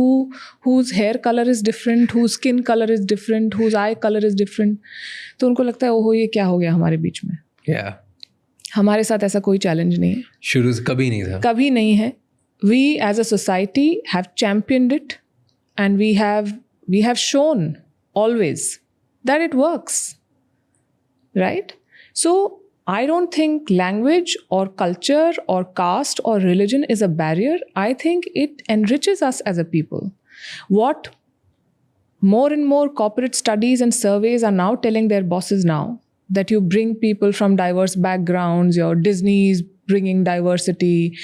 whose hair color is different, whose skin color is different, whose eye color is different. तो उनको लगता है ओहो ये क्या हो गया हमारे बीच में. हमारे साथ ऐसा कोई चैलेंज नहीं है, शुरू से कभी नहीं था, कभी नहीं है. We as a society have championed it and we have shown always that it works, right? So I don't think language or culture or caste or religion is a barrier. I think it enriches us as a people. What more and more corporate studies and surveys are now telling their bosses now, that you bring people from diverse backgrounds, your Disneys, bringing diversity.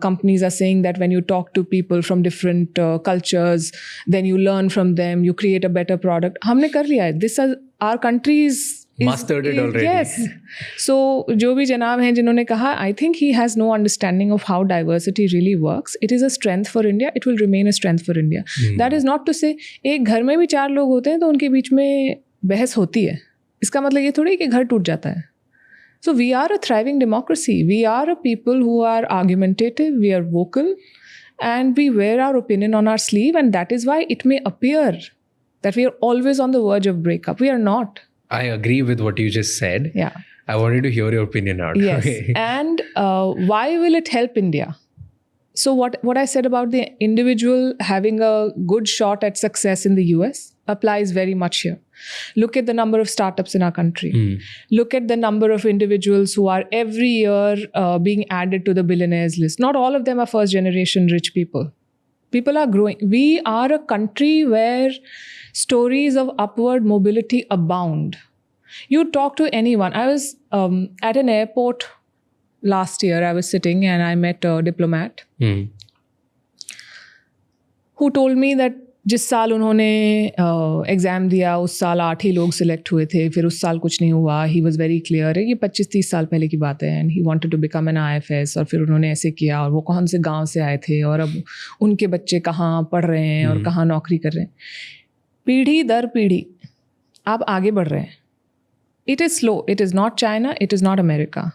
Companies are saying that when you talk to people from different cultures, then you learn from them, you create a better product. हमने कर लिया है. This is our country's Mastered it already. Yes. So जो भी जनाब हैं जिन्होंने कहा, I think he has no understanding of how diversity really works. It is a strength for India. It will remain a strength for India. That is not to say एक घर में भी 4 लोग होते हैं तो उनके बीच में बहस होती है. इसका मतलब ये थोड़ी कि घर टूट जाता है. So we are a thriving democracy. We are a people who are argumentative, we are vocal, and we wear our opinion on our sleeve, and that is why it may appear that we are always on the verge of breakup. We are not. I agree with what you just said. Yeah. I wanted to hear your opinion out. Yes. And why will it help India? So what I said about the individual having a good shot at success in the US applies very much here. Look at the number of startups in our country. Look at the number of individuals who are every year being added to the billionaires list. Not all of them are first generation rich people. People are growing. We are a country where stories of upward mobility abound. You talk to anyone. I was at an airport last year. I was sitting and I met a diplomat who told me that जिस साल उन्होंने exam दिया उस साल 8 ही लोग select हुए थे, फिर उस साल कुछ नहीं हुआ. ही वॉज़ वेरी क्लियर है, ये 25-30 साल पहले की बात है. And he wanted to become an IFS, और फिर उन्होंने ऐसे किया, और वो कौन से गांव से आए थे, और अब उनके बच्चे कहाँ पढ़ रहे हैं और कहाँ नौकरी कर रहे हैं. पीढ़ी दर पीढ़ी आप आगे बढ़ रहे हैं. It is slow, it is not China, it is not America,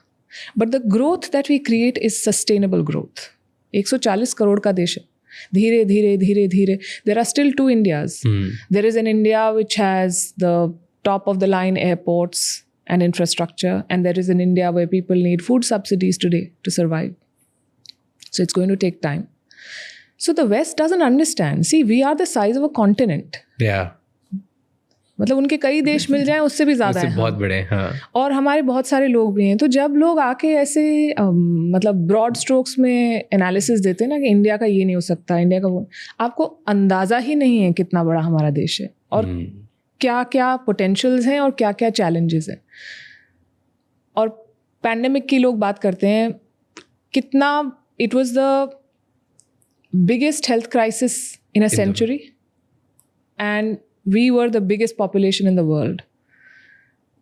but the growth that we create is sustainable growth. 140 crore का देश है. धीरे धीरे धीरे धीरे, there are still 2 Indias. There is an India which has the top of the line airports and infrastructure, and there is an India where people need food subsidies today to survive. So it's going to take time. So the West doesn't understand. See, we are the size of a continent. Yeah. मतलब उनके कई देश मिल जाएं उससे भी ज़्यादा है. बहुत बड़े. हाँ. और हमारे बहुत सारे लोग भी हैं. तो जब लोग आके ऐसे मतलब ब्रॉड स्ट्रोक्स में एनालिसिस देते हैं ना कि इंडिया का ये नहीं हो सकता, इंडिया का वो, आपको अंदाज़ा ही नहीं है कितना बड़ा हमारा देश है और क्या क्या पोटेंशियल्स हैं और क्या क्या चैलेंजेस हैं. और पैंडेमिक की लोग बात करते हैं, कितना it was the biggest health crisis in a century, and we were the biggest population in the world.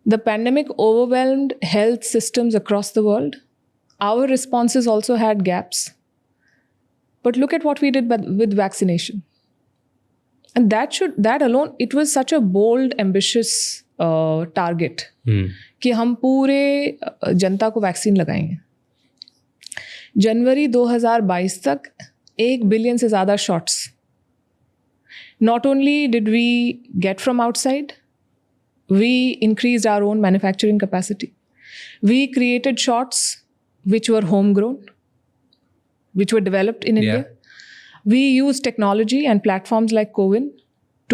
The pandemic overwhelmed health systems across the world. Our responses also had gaps. But look at what we did with vaccination. And that alone, it was such a bold, ambitious target कि हम पूरे जनता को vaccine लगाएंगे. जनवरी 2022 तक 1 billion से ज़्यादा shots. Not only did we get from outside, we increased our own manufacturing capacity. We created shots which were homegrown, which were developed in India. We used technology and platforms like CoWIN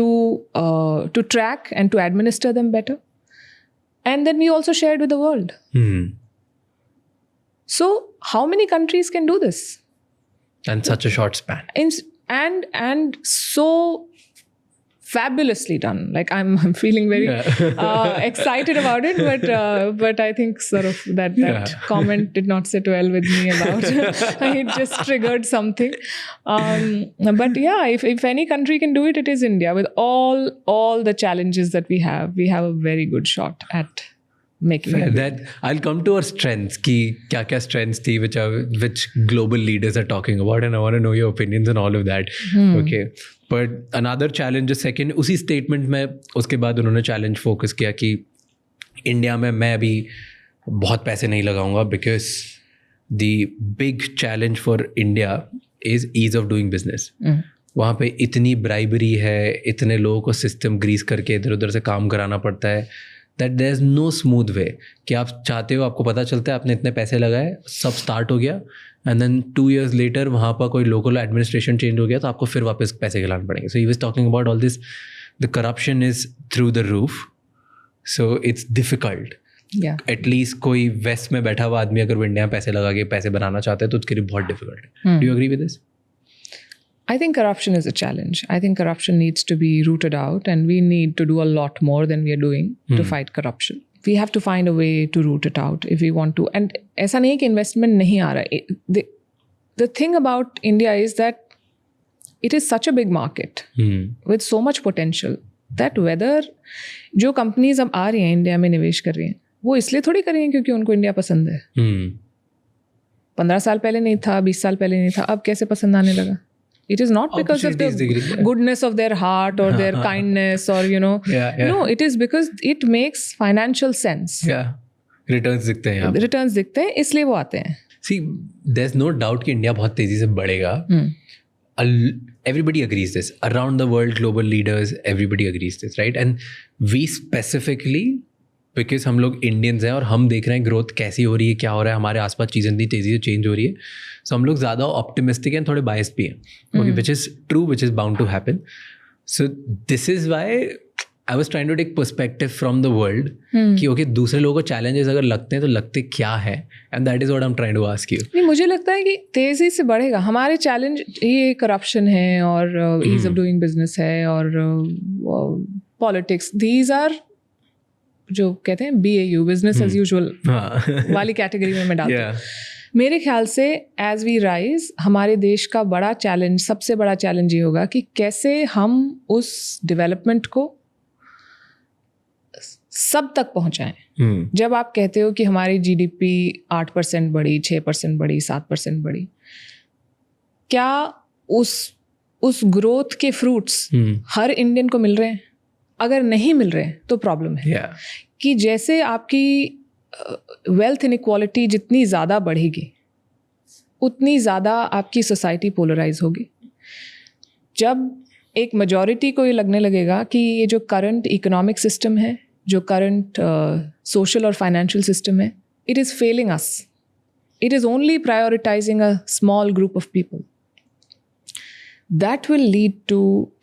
to track and to administer them better. And then we also shared with the world. So how many countries can do this? And such a short span. And so fabulously done. Like I'm feeling very excited about it, but I think sort of that comment did not sit well with me about it just triggered something. But yeah, if any country can do it, it is India. With all the challenges that we have a very good shot at making it. That I'll come to our strengths. कि क्या strengths थी which global leaders are talking about, and I want to know your opinions on all of that. Okay. But another challenge is second, उसी statement में उसके बाद उन्होंने challenge focus किया कि इंडिया में मैं अभी बहुत पैसे नहीं लगाऊंगा, because the big challenge for India is ease of doing business. वहाँ पे इतनी bribery है, इतने लोगों को system grease करके इधर उधर से काम कराना पड़ता है, that there is no smooth way कि आप चाहते हो, आपको पता चलता है आपने इतने पैसे लगाए, सब स्टार्ट हो गया, एंड देन 2 years later वहाँ पर कोई लोकल एडमिनिस्ट्रेशन चेंज हो गया तो आपको फिर वापस पैसे खिलाने पड़ेंगे. So he was talking about all this, the corruption is through the roof, so it's difficult. At least कोई वेस्ट में बैठा हुआ आदमी अगर वो इंडिया में पैसे लगा के पैसे बनाना चाहता है तो उसके लिए बहुत डिफिकल्ट है. Do you agree with this? I think corruption is a challenge. I think corruption needs to be rooted out, and we need to do a lot more than we are doing to fight corruption. we have to find a way to root it out if we want to. And ऐसा नहीं है कि investment नहीं आ रहा है. The thing about India is that it is such a big market with so much potential that whether जो companies अब आ रही हैं इंडिया में निवेश कर रही हैं वो इसलिए थोड़ी कर रही हैं क्योंकि उनको इंडिया पसंद है. 15 साल पहले नहीं था, 20 साल पहले नहीं था, अब कैसे पसंद आने लगा? It is not because of the goodness of their heart or their kindness or no, it is because it makes financial sense. Returns दिखते हैं. Returns दिखते हैं इसलिए वो आते हैं. See, there's no doubt कि इंडिया बहुत तेजी से बढ़ेगा. Everybody agrees this. Around the world, global leaders, everybody agrees this, right? And we specifically, because हम लोग इंडियंस हैं और हम देख रहे हैं ग्रोथ कैसी हो रही है, क्या हो रहा है, हमारे आसपास चीज़ें इतनी तेज़ी से चेंज हो रही है, सो हम लोग ज़्यादा ऑप्टिमिस्टिक हैं, थोड़े बायस्ड भी हैं, which is true, which is bound to happen. So this is why I was trying to take perspective from the world कि ओके दूसरे लोगों को चैलेंजेस अगर लगते हैं तो लगते क्या है, and that is what I am trying to ask you. नहीं, मुझे लगता है कि तेज़ी से बढ़ेगा. हमारे चैलेंज ये करप्शन है और ईज ऑफ डूइंग बिजनेस है और पॉलिटिक्स. दीज आर जो कहते हैं BAU, बिजनेस एज यूजुअल वाली कैटेगरी में मैं डालती हूँ. मेरे ख्याल से एज वी राइज हमारे देश का बड़ा चैलेंज, सबसे बड़ा चैलेंज ये होगा कि कैसे हम उस डेवलपमेंट को सब तक पहुंचाएं. जब आप कहते हो कि हमारी GDP 8% बढ़ी, 6% बढ़ी, 7% बढ़ी, क्या उस ग्रोथ के फ्रूट्स हर इंडियन को मिल रहे हैं? अगर नहीं मिल रहे हैं तो प्रॉब्लम है. कि जैसे आपकी वेल्थ इनइक्वालिटी जितनी ज़्यादा बढ़ेगी उतनी ज़्यादा आपकी सोसाइटी पोलराइज होगी. जब एक मेजॉरिटी को ये लगने लगेगा कि ये जो करंट इकोनॉमिक सिस्टम है, जो करंट सोशल और फाइनेंशियल सिस्टम है, it is failing us, it is only prioritising a small group of people, that will lead to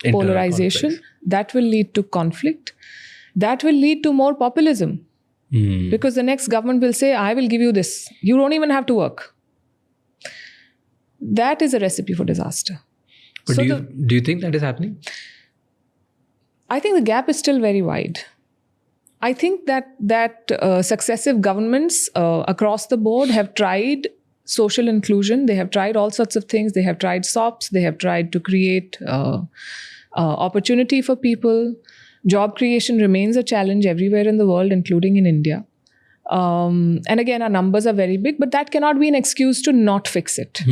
polarization, that will lead to conflict, that will lead to more populism. Because the next government will say, I will give you this, you don't even have to work. That is a recipe for disaster. But so do you think that is happening? I think the gap is still very wide. I think that successive governments across the board have tried social inclusion. They have tried all sorts of things. They have tried SOPs. They have tried to create opportunity for people. Job creation remains a challenge everywhere in the world, including in India. And again, our numbers are very big, but that cannot be an excuse to not fix it.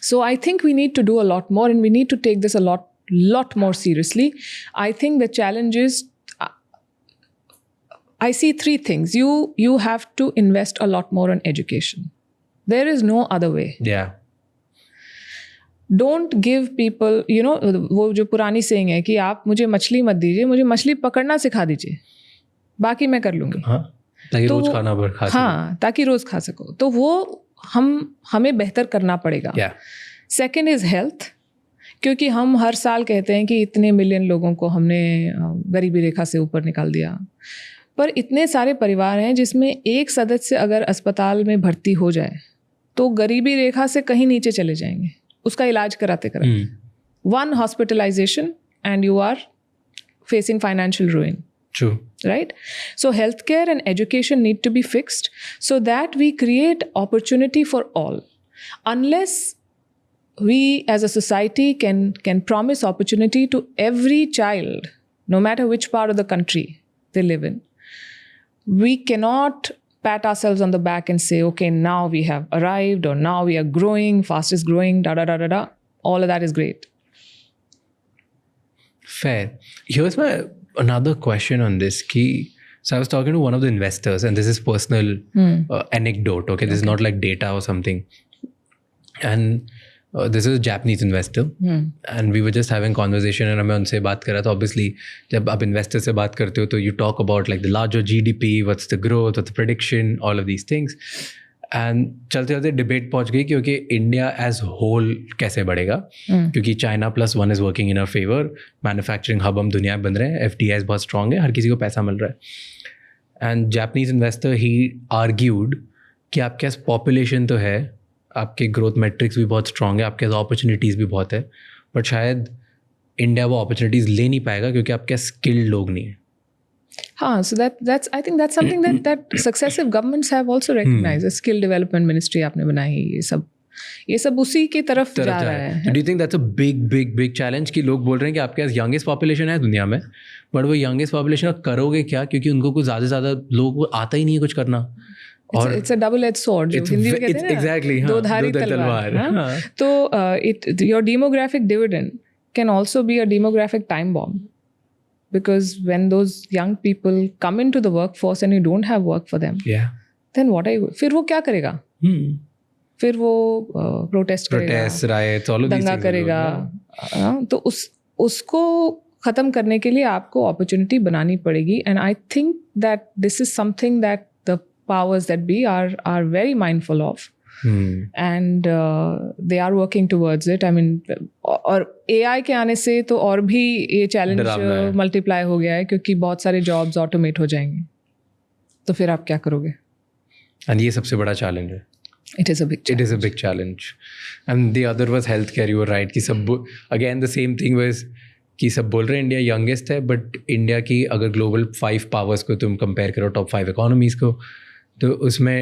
So I think we need to do a lot more, and we need to take this a lot more seriously. I think the challenge is, I see three things. You have to invest a lot more on education. There is no other way. Yeah. Don't give people, वो जो पुरानी saying है कि आप मुझे मछली मत दीजिए, मुझे मछली पकड़ना सिखा दीजिए, बाकी मैं कर लूँगी. ताकि रोज खाना पर खा सको. हाँ, ताकि रोज खा सको. तो वो हमें बेहतर करना पड़ेगा. सेकेंड इज हेल्थ, क्योंकि हम हर साल कहते हैं कि इतने मिलियन लोगों को हमने गरीबी रेखा से ऊपर निकाल दिया, पर इतने सारे परिवार हैं जिसमें एक सदस्य अगर अस्पताल में भर्ती हो जाए तो गरीबी रेखा से कहीं नीचे चले जाएंगे उसका इलाज कराते कराते. One hospitalisation and you are facing financial ruin. True. Right? So healthcare and education need to be fixed so that we create opportunity for all. Unless we as a society can promise opportunity to every child, no matter which part of the country they live in, we cannot pat ourselves on the back and say, okay, now we have arrived, or now we are growing, fastest growing, da. All of that is great. Fair. Here's another question on this. So I was talking to one of the investors, and this is personal anecdote. Okay, this is not like data or something. And this is a Japanese investor, and we were just having conversation, and मैं उनसे बात कर रहा था. Obviously, जब आप investor से बात करते हो तो you talk about like the larger GDP, what's the growth, what's the prediction, all of these things. And चलते चलते डिबेट पहुंच गई क्योंकि इंडिया एज होल कैसे बढ़ेगा, क्योंकि China +1 is working in our favour, manufacturing hub हम दुनिया में बन रहे हैं, FDI बहुत स्ट्रांग है, हर किसी को पैसा मिल रहा है. And Japanese investor he argued कि आपके पास पॉपुलेशन तो है, आपके ग्रोथ मैट्रिक्स भी बहुत स्ट्रांग है, आपके पास अपॉर्चुनिटीज़ भी बहुत है, बट शायद इंडिया वो अपॉर्चुनिटीज़ ले नहीं पाएगा क्योंकि आपके स्किल्ड लोग नहीं है. So that's I think that's something that successive governments have also recognized. Skill development ministry आपने बनाई, ये सब उसी की तरफ जा रहा है. Do you think that's a big challenge कि लोग बोल रहे हैं कि आपके पास youngest population है दुनिया में, बट वो youngest population का करोगे क्या, क्योंकि उनको कुछ ज़्यादा लोगों को आता ही नहीं है कुछ करना. और it's a double-edged sword जो हिंदी में कहते हैं ना, exactly, दो धारी तलवार. तो your demographic dividend can also be a demographic time bomb, because when those young people come into the workforce and you don't have work for them, then what are you? फिर वो क्या करेगा? फिर वो प्रोटेस्ट करेगा, riots, all of these दंगा things करेगा. तो उसको ख़त्म करने के लिए आपको अपॉर्चुनिटी बनानी पड़ेगी. And I think that this is something that the powers that be are very mindful of. And they are working towards it. I mean, और AI के आने से तो और भी ये चैलेंज मल्टीप्लाई हो गया है, क्योंकि बहुत सारे जॉब्स ऑटोमेट हो जाएंगे. तो फिर आप क्या करोगे? And ये सबसे बड़ा चैलेंज है. It is a big challenge. It is a big challenge. And the other was healthcare. You were right कि सब again the same thing was कि सब बोल रहे हैं इंडिया यंगेस्ट है, बट इंडिया की अगर ग्लोबल 5 पावर्स को तुम कंपेयर करो, टॉप 5 इकोनॉमीज़ को, तो उसमें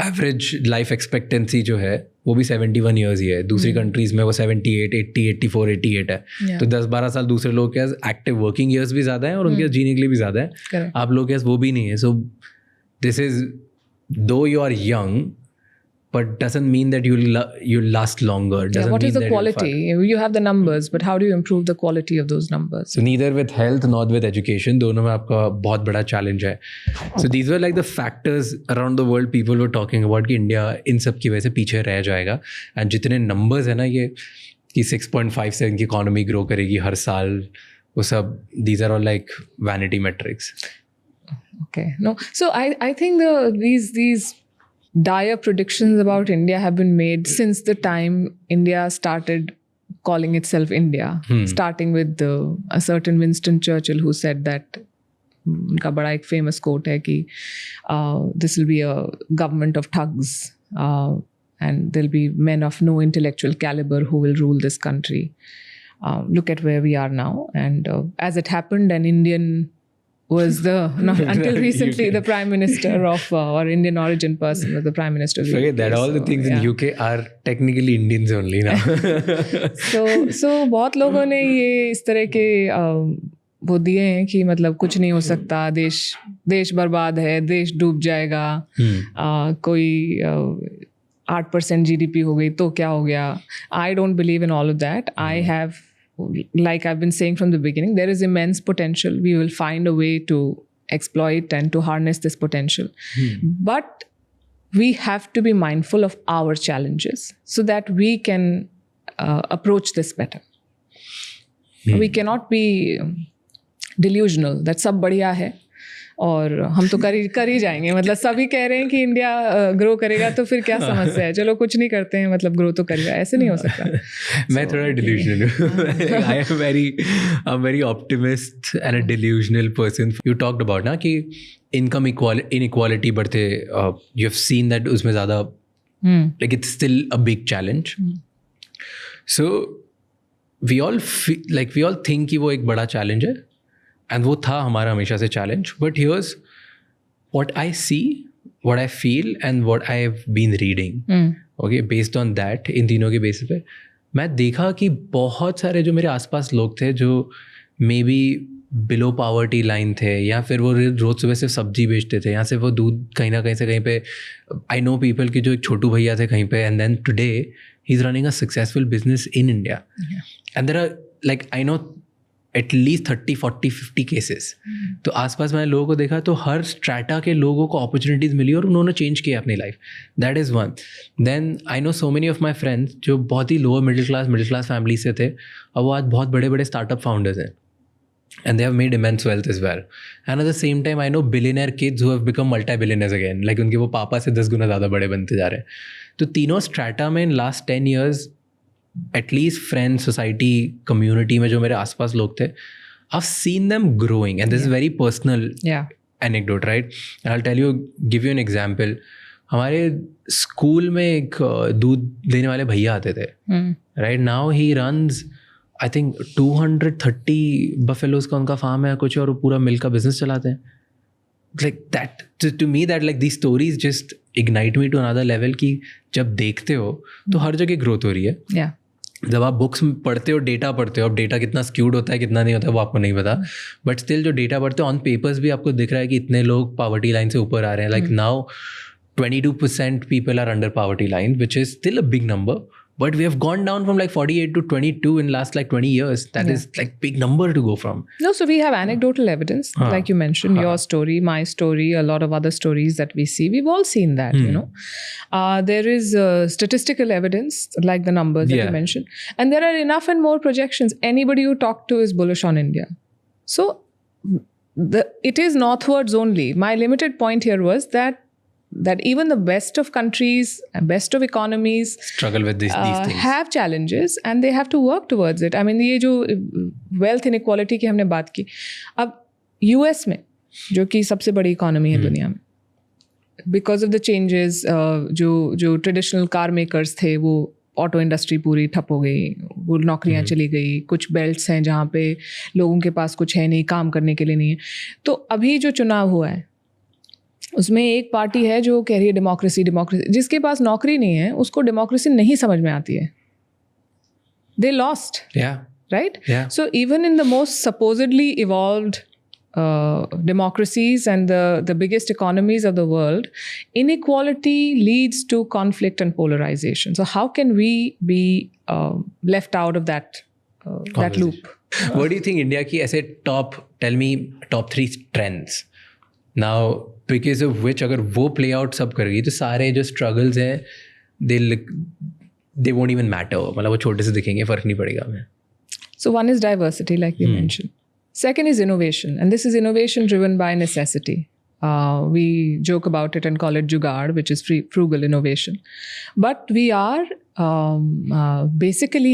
एवरेज लाइफ एक्सपेक्टेंसी जो है वो भी 71 ईयर्स ही है. दूसरी कंट्रीज़ में वो 78, 80, 84, 88 है. तो 10-12 साल दूसरे लोग के पास एक्टिव वर्किंग ईयर्स भी ज़्यादा हैं और उनके पास जीने के लिए भी ज़्यादा है. आप लोग के पास वो भी नहीं है. So this is, though you are young, but doesn't mean that you'll last longer. What is the quality? You have the numbers, but how do you improve the quality of those numbers? So neither with health nor with education, दोनों में आपका बहुत बड़ा challenge है. So these were like the factors around the world people were talking about कि India इन सब की वजह से पीछे रह जाएगा. And जितने numbers है ना ये कि 6.5 से इनकी economy grow करेगी हर साल, वो सब these are all like vanity metrics. Okay, no. So I think these dire predictions about India have been made since the time India started calling itself India, starting with a certain Winston Churchill who said that, उनका बड़ा एक famous quote है कि this will be a government of thugs, and there'll be men of no intellectual caliber who will rule this country. Look at where we are now, and as it happened, an Indian was until recently the prime minister of or Indian origin person was the prime minister of the Forget UK. that all the things in UK are technically Indians only now. so बहुत लोगों ने ये इस तरह के वो दिए हैं कि मतलब कुछ नहीं हो सकता, देश बर्बाद है, देश डूब जाएगा, कोई 8% GDP हो गई तो क्या हो गया. I don't believe in all of that. I have, like I've been saying from the beginning, there is immense potential. We will find a way to exploit and to harness this potential. But we have to be mindful of our challenges so that we can approach this better. We cannot be delusional that सब बढ़िया है और हम तो कर ही जाएंगे. मतलब सभी कह रहे हैं कि इंडिया ग्रो करेगा, तो फिर क्या समस्या है, चलो कुछ नहीं करते हैं, मतलब ग्रो तो करेगा. ऐसे नहीं हो सकता. मैं थोड़ा delusional हूँ. I am very optimist and a delusional person. You talked about ना कि income inequality बढ़ते, you have seen that उसमें ज़्यादा like it's still a big challenge. So we all think कि वो एक बड़ा challenge है. And वो था हमारा हमेशा से challenge. But here's what I see, what I feel, and what I have been reading. Okay, based on that, इन तीनों के बेसिस पे मैं देखा कि बहुत सारे जो मेरे आसपास लोग थे जो may be below poverty line थे, या फिर वो रोज़ सुबह सिर्फ सब्जी बेचते थे, या सिर्फ वो दूध कहीं ना कहीं से कहीं पे. आई नो पीपल की जो एक छोटू भैया थे कहीं पे, and then today he is running a successful business in India. And there are like I know at least 30, 40, 50 cases. तो आसपास मैंने लोगों को देखा तो हर स्ट्रैटा के लोगों को अपॉर्चुनिटीज़ मिली और उन्होंने चेंज किया अपनी life. That is one. Then I know so many of my friends जो बहुत ही लोअर मिडिल क्लास फैमिली से थे, और वो आज बहुत बड़े बड़े स्टार्टअप फाउंडर्स हैं. And they have made immense wealth as well. And at the same time, I know billionaire kids who have become multi-billionaires again. Like उनके वो पापा से 10 गुना ज़्यादा बड़े बनते जा रहे हैं. तो तीनों स्ट्रैटा में in last 10 years, at least friend society community में जो मेरे आसपास लोग थे, I've seen them growing, and this is very personal anecdote, right? And I'll tell you, give you an example. हमारे स्कूल में एक दूध देने वाले भैया आते थे, right? Now he runs, I think 230 buffaloes का उनका फार्म है कुछ, और पूरा मिल्क का बिजनेस चलाते हैं. like that to me that like these stories just ignite me to another level कि जब देखते हो तो हर जगह ग्रोथ हो रही है. Yeah. जब आप बुक्स पढ़ते हो, डेटा पढ़ते हो, अब डेटा कितना स्क्यूड होता है कितना नहीं होता है वो आपको नहीं पता, बट स्टिल जो डेटा पढ़ते हो ऑन पेपर्स भी आपको दिख रहा है कि इतने लोग पॉवर्टी लाइन से ऊपर आ रहे हैं. Like now 22% people are under poverty line, which is still a big number, but we have gone down from like 48 to 22 in last like 20 years. That is like big number to go from. No, so we have anecdotal evidence, like you mentioned, your story, my story, a lot of other stories that we see. We've all seen that, you know. There is statistical evidence, like the numbers that you mentioned. And there are enough and more projections. Anybody you talk to is bullish on India. So it is northwards only. My limited point here was that even the best of countries and best of economies struggle with these things, have challenges and they have to work towards it. I mean, ये जो wealth inequality की हमने बात की, अब US में जो कि सबसे बड़ी इकोनॉमी है दुनिया में, because of the changes, जो ट्रेडिशनल कार मेकर्स थे वो ऑटो इंडस्ट्री पूरी ठप हो गई, वो नौकरियां चली गई, कुछ बेल्ट्स हैं जहाँ पे लोगों के पास कुछ है नहीं, काम करने के लिए नहीं है. तो अभी जो चुनाव हुआ है उसमें एक पार्टी है जो कह रही है डेमोक्रेसी. जिसके पास नौकरी नहीं है उसको डेमोक्रेसी नहीं समझ में आती है. They lost, right? So even in the most supposedly evolved democracies and the biggest economies of the world, inequality leads to conflict and polarization. So how can we be left out of that loop? What do you think India ki aise tell me top 3 trends now, because of which अगर वो play out सब करेगी तो सारे जो struggles हैं they won't even matter. मतलब वो छोटे से दिखेंगे, फर्क नहीं पड़ेगा हमें. So one is diversity, like we mentioned. Second is innovation, and this is innovation driven by necessity. We joke about it and call it jugaad, which is frugal innovation. But we are basically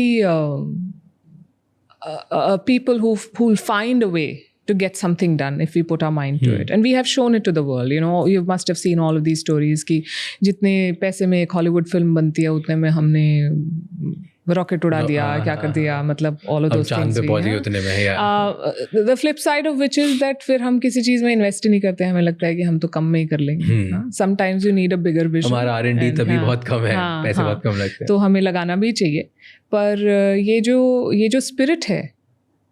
people who will find a way to get something done if we put our mind to it. And we have shown it to the world. You know, you must have seen all of these stories कि जितने पैसे में एक Hollywood film बनती है उतने में हमने रॉकेट उड़ा दिया, क्या कर दिया, मतलब all of those things. The flip side of which is that फिर हम किसी चीज़ में इन्वेस्ट ही नहीं करते हैं, हमें लगता है कि हम तो कम में ही कर लेंगे. Sometimes you need a bigger vision. हमारा R&D तभी बहुत कम है, पैसे बहुत कम लगते हैं. तो हमें लगाना भी चाहिए. पर ये जो स्पिरिट है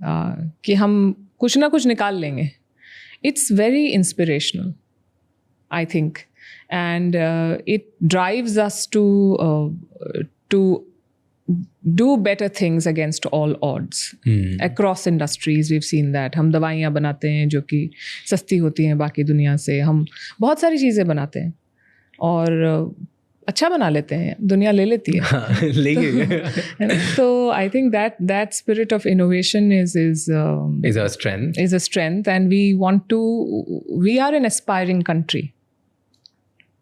कि हम कुछ ना कुछ निकाल लेंगे, it's very inspirational, I think, and it drives us to do better things against all odds. Across industries we've seen that. हम दवाइयाँ बनाते हैं जो कि सस्ती होती हैं बाकी दुनिया से, हम बहुत सारी चीज़ें बनाते हैं और अच्छा बना लेते हैं, दुनिया ले लेती है. तो I think that spirit of innovation is a strength, and we are an aspiring country.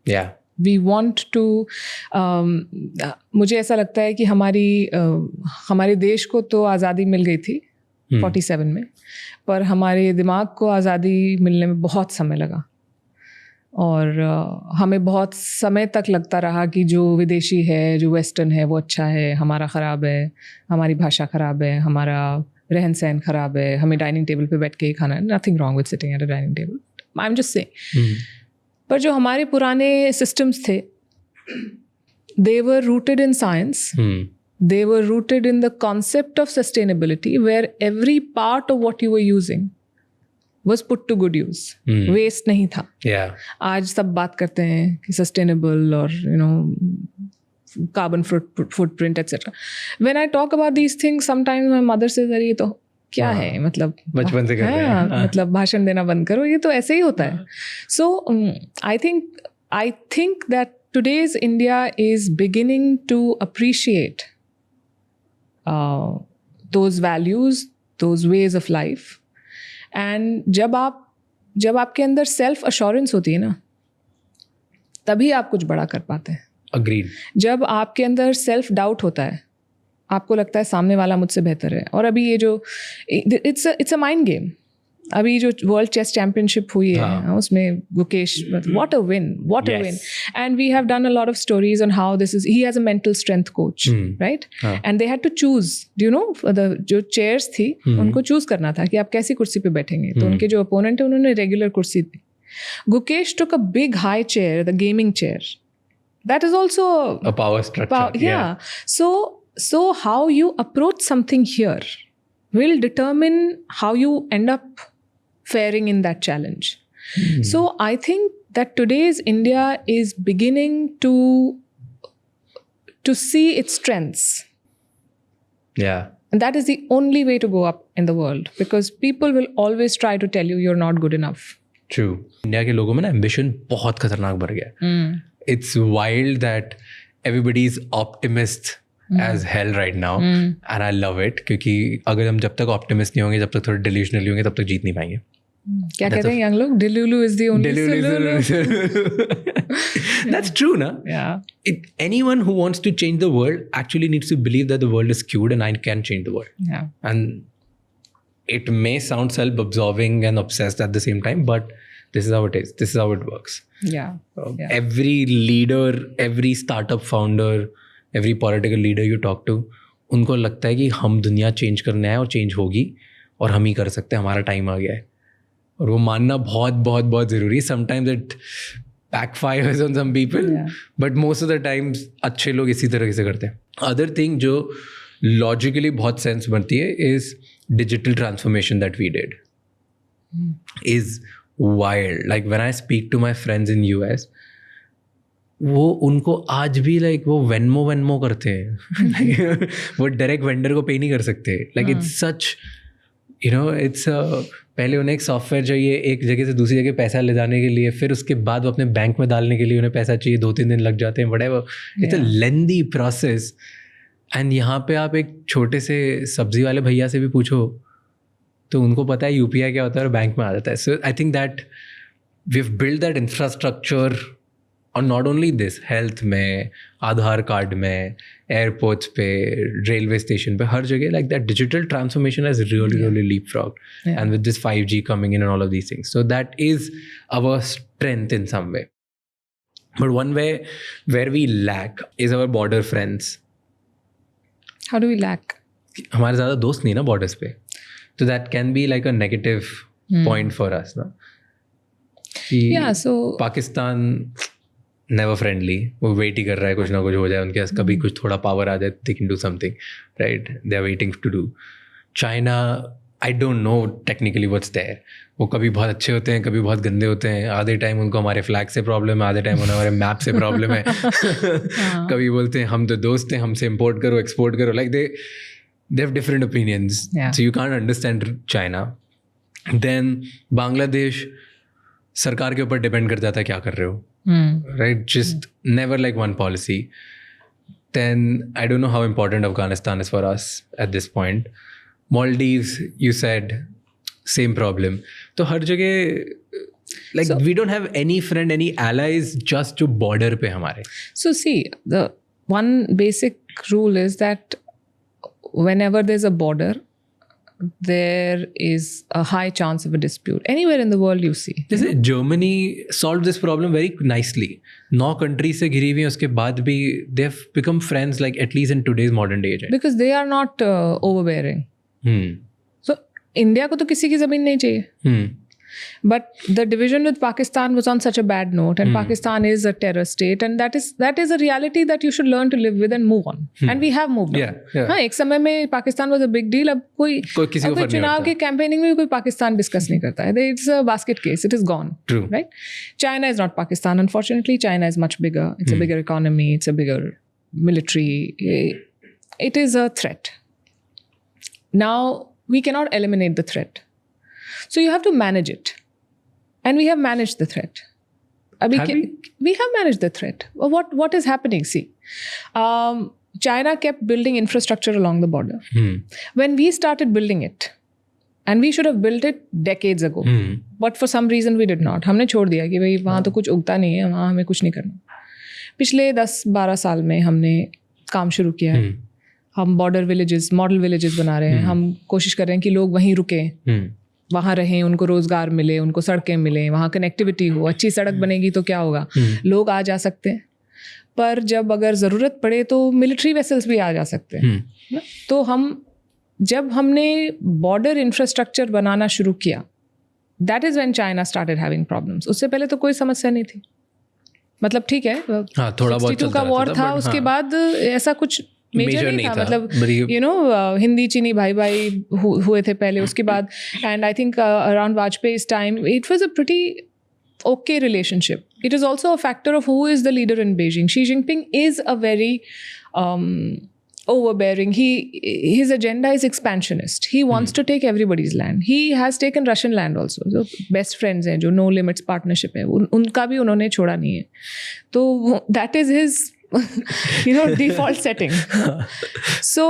Yeah. We want to मुझे ऐसा लगता है कि हमारे देश को तो आज़ादी मिल गई थी 47 में, पर हमारे दिमाग को आज़ादी मिलने में बहुत समय लगा. और हमें बहुत समय तक लगता रहा कि जो विदेशी है, जो वेस्टर्न है वो अच्छा है, हमारा ख़राब है, हमारी भाषा ख़राब है, हमारा रहन सहन ख़राब है, हमें डाइनिंग टेबल पे बैठ के ही खाना है. Nothing wrong with sitting at a dining table, I am just saying. पर जो हमारे पुराने सिस्टम्स थे, they were rooted in science. They were rooted in the concept of sustainability, where every part of what you were using was put to good use. Waste नहीं था. आज सब बात करते हैं कि sustainable और carbon footprint etc. When I talk about these things, sometimes my mother says, अरे ये तो क्या है, मतलब बचपन से कर रहे हैं, मतलब भाषण देना बंद करो, ये तो ऐसे ही होता है. So I think that today's India is beginning to appreciate those values, those ways of life. And जब आपके अंदर सेल्फ अश्योरेंस होती है ना, तभी आप कुछ बड़ा कर पाते हैं. Agreed. जब आपके अंदर सेल्फ डाउट होता है, आपको लगता है सामने वाला मुझसे बेहतर है. और अभी ये जो इट्स अ माइंड गेम. अभी जो वर्ल्ड चेस चैंपियनशिप हुई है उसमें Gukesh, what a win. And we have done a lot of stories on how this is, he has a mental strength coach, right? And they had to choose, do you know, जो chairs थी उनको choose करना था कि आप कैसी कुर्सी पे बैठेंगे. तो उनके जो अपोनेंट है उन्होंने रेगुलर कुर्सी दी. Gukesh took a big high chair, the gaming chair. That is also A power structure. yeah. So how you approach something here will determine how you end up faring in that challenge. So I think that today's India is beginning to see its strengths. Yeah. And that is the only way to go up in the world, because people will always try to tell you you're not good enough. True. India के लोगों में ना ambition बहुत खतरनाक बढ़ गया है. It's wild that everybody is optimist as hell right now, and I love it, क्योंकि अगर हम जब तक optimist नहीं होंगे, जब तक थोड़े delusional नहीं होंगे, तब तक जीत नहीं पाएंगे. क्या कहते हैं young लोग? Delulu is the only solution. That's true, na? Yeah. Anyone who wants to change the world actually needs to believe that the world is skewed and I can change the world. Yeah. And it may sound self-absorbing and obsessed at the same time, but this is how it is. This is how it works. Yeah. Every leader, every startup founder, every political leader you talk to, उनको लगता है कि हम दुनिया change करने आए और change होगी और हम ही कर सकते हैं, हमारा टाइम आ गया है. और वो मानना बहुत बहुत बहुत ज़रूरी है. Sometimes it backfires on some people, but most of the times अच्छे लोग इसी तरह से करते हैं. Other thing जो logically बहुत sense बनती है is digital transformation that we did is wild. Like when I speak to my friends in US, वो उनको आज भी like वो Venmo करते हैं. वो डायरेक्ट वेंडर को पे नहीं कर सकते. Like it's such, you know, it's पहले उन्हें एक सॉफ्टवेयर चाहिए एक जगह से दूसरी जगह पैसा ले जाने के लिए, फिर उसके बाद वो अपने बैंक में डालने के लिए उन्हें पैसा चाहिए, 2-3 दिन लग जाते हैं. whatever. It's a lengthy process. And यहाँ पे आप एक छोटे से सब्जी वाले भैया से भी पूछो तो उनको पता है यूपीआई क्या होता है और बैंक में आ जाता है. So I think that we have build that infrastructure. और नॉट ओनली दिस, हेल्थ में, आधार कार्ड में, एयरपोर्ट्स पे, रेलवे स्टेशन पे, हर जगह like that digital transformation has really leapfrogged, and with this 5G coming in and all of these things. So that is our strength in some way. But one way where we lack is our border friends. How do we lack? हमारे ज़्यादा दोस्त नहीं ना borders पे, तो that can be like a negative point for us ना. Yeah, so Pakistan never friendly, वो wait ही कर रहा है कुछ ना कुछ हो जाए उनके पास, कभी कुछ थोड़ा पावर आ जाए, they can do something, right? They are waiting to do. China, I don't know technically what's there. वो कभी बहुत अच्छे होते हैं, कभी बहुत गंदे होते हैं. आधे टाइम उनको हमारे फ्लैग से प्रॉब्लम है, आधे टाइम उन्हें हमारे मैप से प्रॉब्लम है. कभी बोलते हैं हम तो दोस्त हैं, हमसे इम्पोर्ट करो, एक्सपोर्ट करो. Like they have different opinions, so you can't understand China. Then Bangladesh सरकार के ऊपर डिपेंड कर जाता है क्या कर रहे हो, right? Just never like one policy. Then I don't know how important Afghanistan is for us at this point. Maldives, you said, same problem. So हर जगह like we don't have any friend, any allies, just जो border पे हमारे. So see, the one basic rule is that whenever there's a border, there is a high chance of a dispute. Anywhere in the world you see. जैसे Germany solved this problem very nicely. 9 countries से घिरी हुई हैं, उसके बाद भी they have become friends, like at least in today's modern day. Because they are not overbearing. So India को तो किसी की ज़मीन नहीं चाहिए. But the division with Pakistan was on such a bad note, and Pakistan is a terror state, and that is a reality that you should learn to live with and move on. And we have moved on. हाँ, एक समय में Pakistan was a big deal. अब कोई चुनाव के campaigning में कोई पाकिस्तान डिस्कस नहीं करता है. It's a basket case. It is gone. True. Right? China is not Pakistan. Unfortunately, China is much bigger. It's a bigger economy. It's a bigger military. It is a threat. Now we cannot eliminate the threat. So you have to manage it. And we have managed the threat. We have managed the threat. What is happening? See, China kept building infrastructure along the border. When we started building it, and we should have built it decades ago, but for some reason we did not. हमने छोड़ दिया कि भाई वहाँ तो कुछ उगता नहीं है, वहाँ हमें कुछ नहीं करना. पिछले 10-12 साल में हमने काम शुरू किया है. हम बॉर्डर विलेजेस, मॉडल विलेजेस बना रहे हैं. हम कोशिश कर रहे हैं कि लोग वहीं रुकें, वहाँ रहें, उनको रोज़गार मिले, उनको सड़कें मिलें, वहाँ कनेक्टिविटी हो. अच्छी सड़क बनेगी तो क्या होगा, लोग आ जा सकते हैं. पर जब अगर ज़रूरत पड़े तो मिलिट्री वेसल्स भी आ जा सकते हैं. तो जब हमने बॉर्डर इंफ्रास्ट्रक्चर बनाना शुरू किया, that is when China started having problems. उससे पहले तो कोई समस्या नहीं थी. मतलब ठीक है, हाँ, थोड़ा बहुत 62 का वॉर था, उसके बाद ऐसा कुछ मेजर नहीं था. मतलब यू नो हिंदी चीनी भाई भाई हुए थे पहले, उसके बाद and I think around Vajpayee's time it was a pretty okay relationship. It is also a factor of who is the leader in Beijing. Xi Jinping is a very overbearing. His agenda is expansionist. He wants to take everybody's land. He has taken Russian land also. So best friends हैं जो no limits partnership है, उनका भी उन्होंने छोड़ा नहीं है. तो that is his default setting. So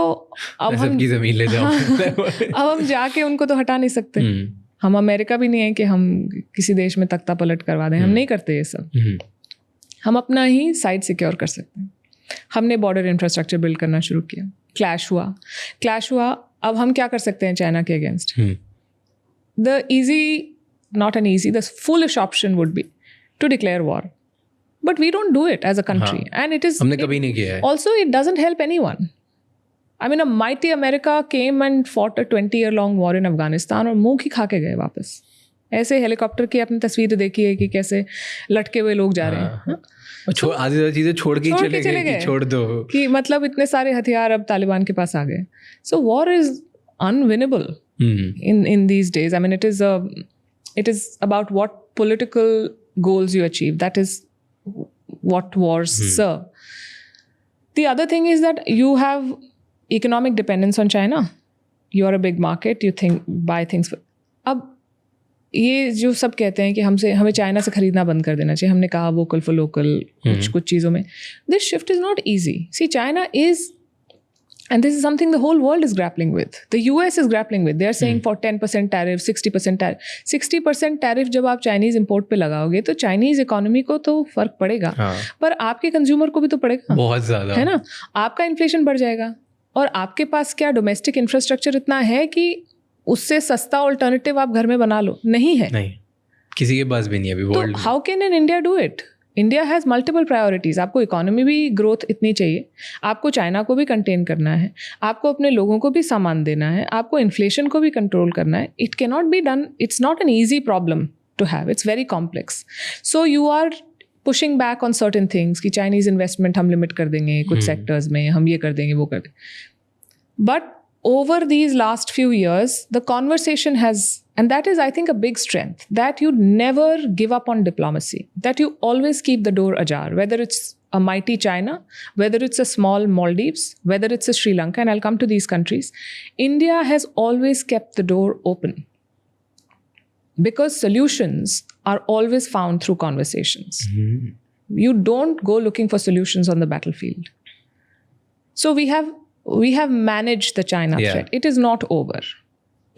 अब हम सबकी जमीन ले जाओ. अब हम जाके उनको तो हटा नहीं सकते. हम अमेरिका भी नहीं है कि हम किसी देश में तख्ता पलट करवा दें. हम नहीं करते ये सब. हम अपना ही साइड सिक्योर कर सकते हैं. हमने बॉर्डर इंफ्रास्ट्रक्चर बिल्ड करना शुरू किया. क्लैश हुआ. अब हम क्या कर सकते हैं चाइना के against? The foolish option would be to declare war. But we don't do it as a country. And it is, हमने कभी नहीं किया है. Also it doesn't help anyone. I mean, a mighty America came and fought a 20-year-long war in Afghanistan और मुंह ही खा के गए वापस. ऐसे हेलीकॉप्टर की आपने तस्वीर देखी है कि कैसे लटके हुए लोग जा रहे हैं. आधी चीजें छोड़ के चले गए. छोड़ दो कि मतलब इतने सारे हथियार अब तालिबान के पास आ गए. So war is unwinnable in these days. I mean, it is about what political goals you achieve. That is what wars serve. The other thing is that you have economic dependence on China. You are a big market. You buy things. अब ये जो सब कहते हैं कि हमें China से खरीदना बंद कर देना चाहिए. हमने कहा वोकल फॉर लोकल कुछ चीज़ों में. This shift is not easy. See, China is, and this is something the whole world is grappling with. The US is grappling with. They are saying for 10% tariff, 60% tariff. 60% tariff जब आप Chinese import पे लगाओगे तो Chinese economy को तो फर्क पड़ेगा. पर आपके कंज्यूमर को भी तो पड़ेगा. बहुत ज़्यादा है ना. आपका इन्फ्लेशन बढ़ जाएगा. और आपके पास क्या डोमेस्टिक इंफ्रास्ट्रक्चर इतना है कि उससे सस्ता ऑल्टरनेटिव आप घर में बना लो? नहीं है. नहीं, किसी के पास भी नहीं है अभी वर्ल्ड में. How can an India do it? India has multiple priorities. आपको इकोनॉमी भी ग्रोथ इतनी चाहिए, आपको चाइना को भी कंटेन करना है, आपको अपने लोगों को भी सामान देना है, आपको इन्फ्लेशन को भी कंट्रोल करना है. It can not be done. It's not an easy problem to have. It's very complex. So you are pushing back on certain things कि चाइनीज इन्वेस्टमेंट हम लिमिट कर देंगे कुछ सेक्टर्स में, हम ये कर देंगे वो कर देंगे. But over these last few years, the conversation has, and that is, I think, a big strength, that you never give up on diplomacy, that you always keep the door ajar, whether it's a mighty China, whether it's a small Maldives, whether it's a Sri Lanka, and I'll come to these countries. India has always kept the door open because solutions are always found through conversations. You don't go looking for solutions on the battlefield. So we have managed the China threat. It is not over.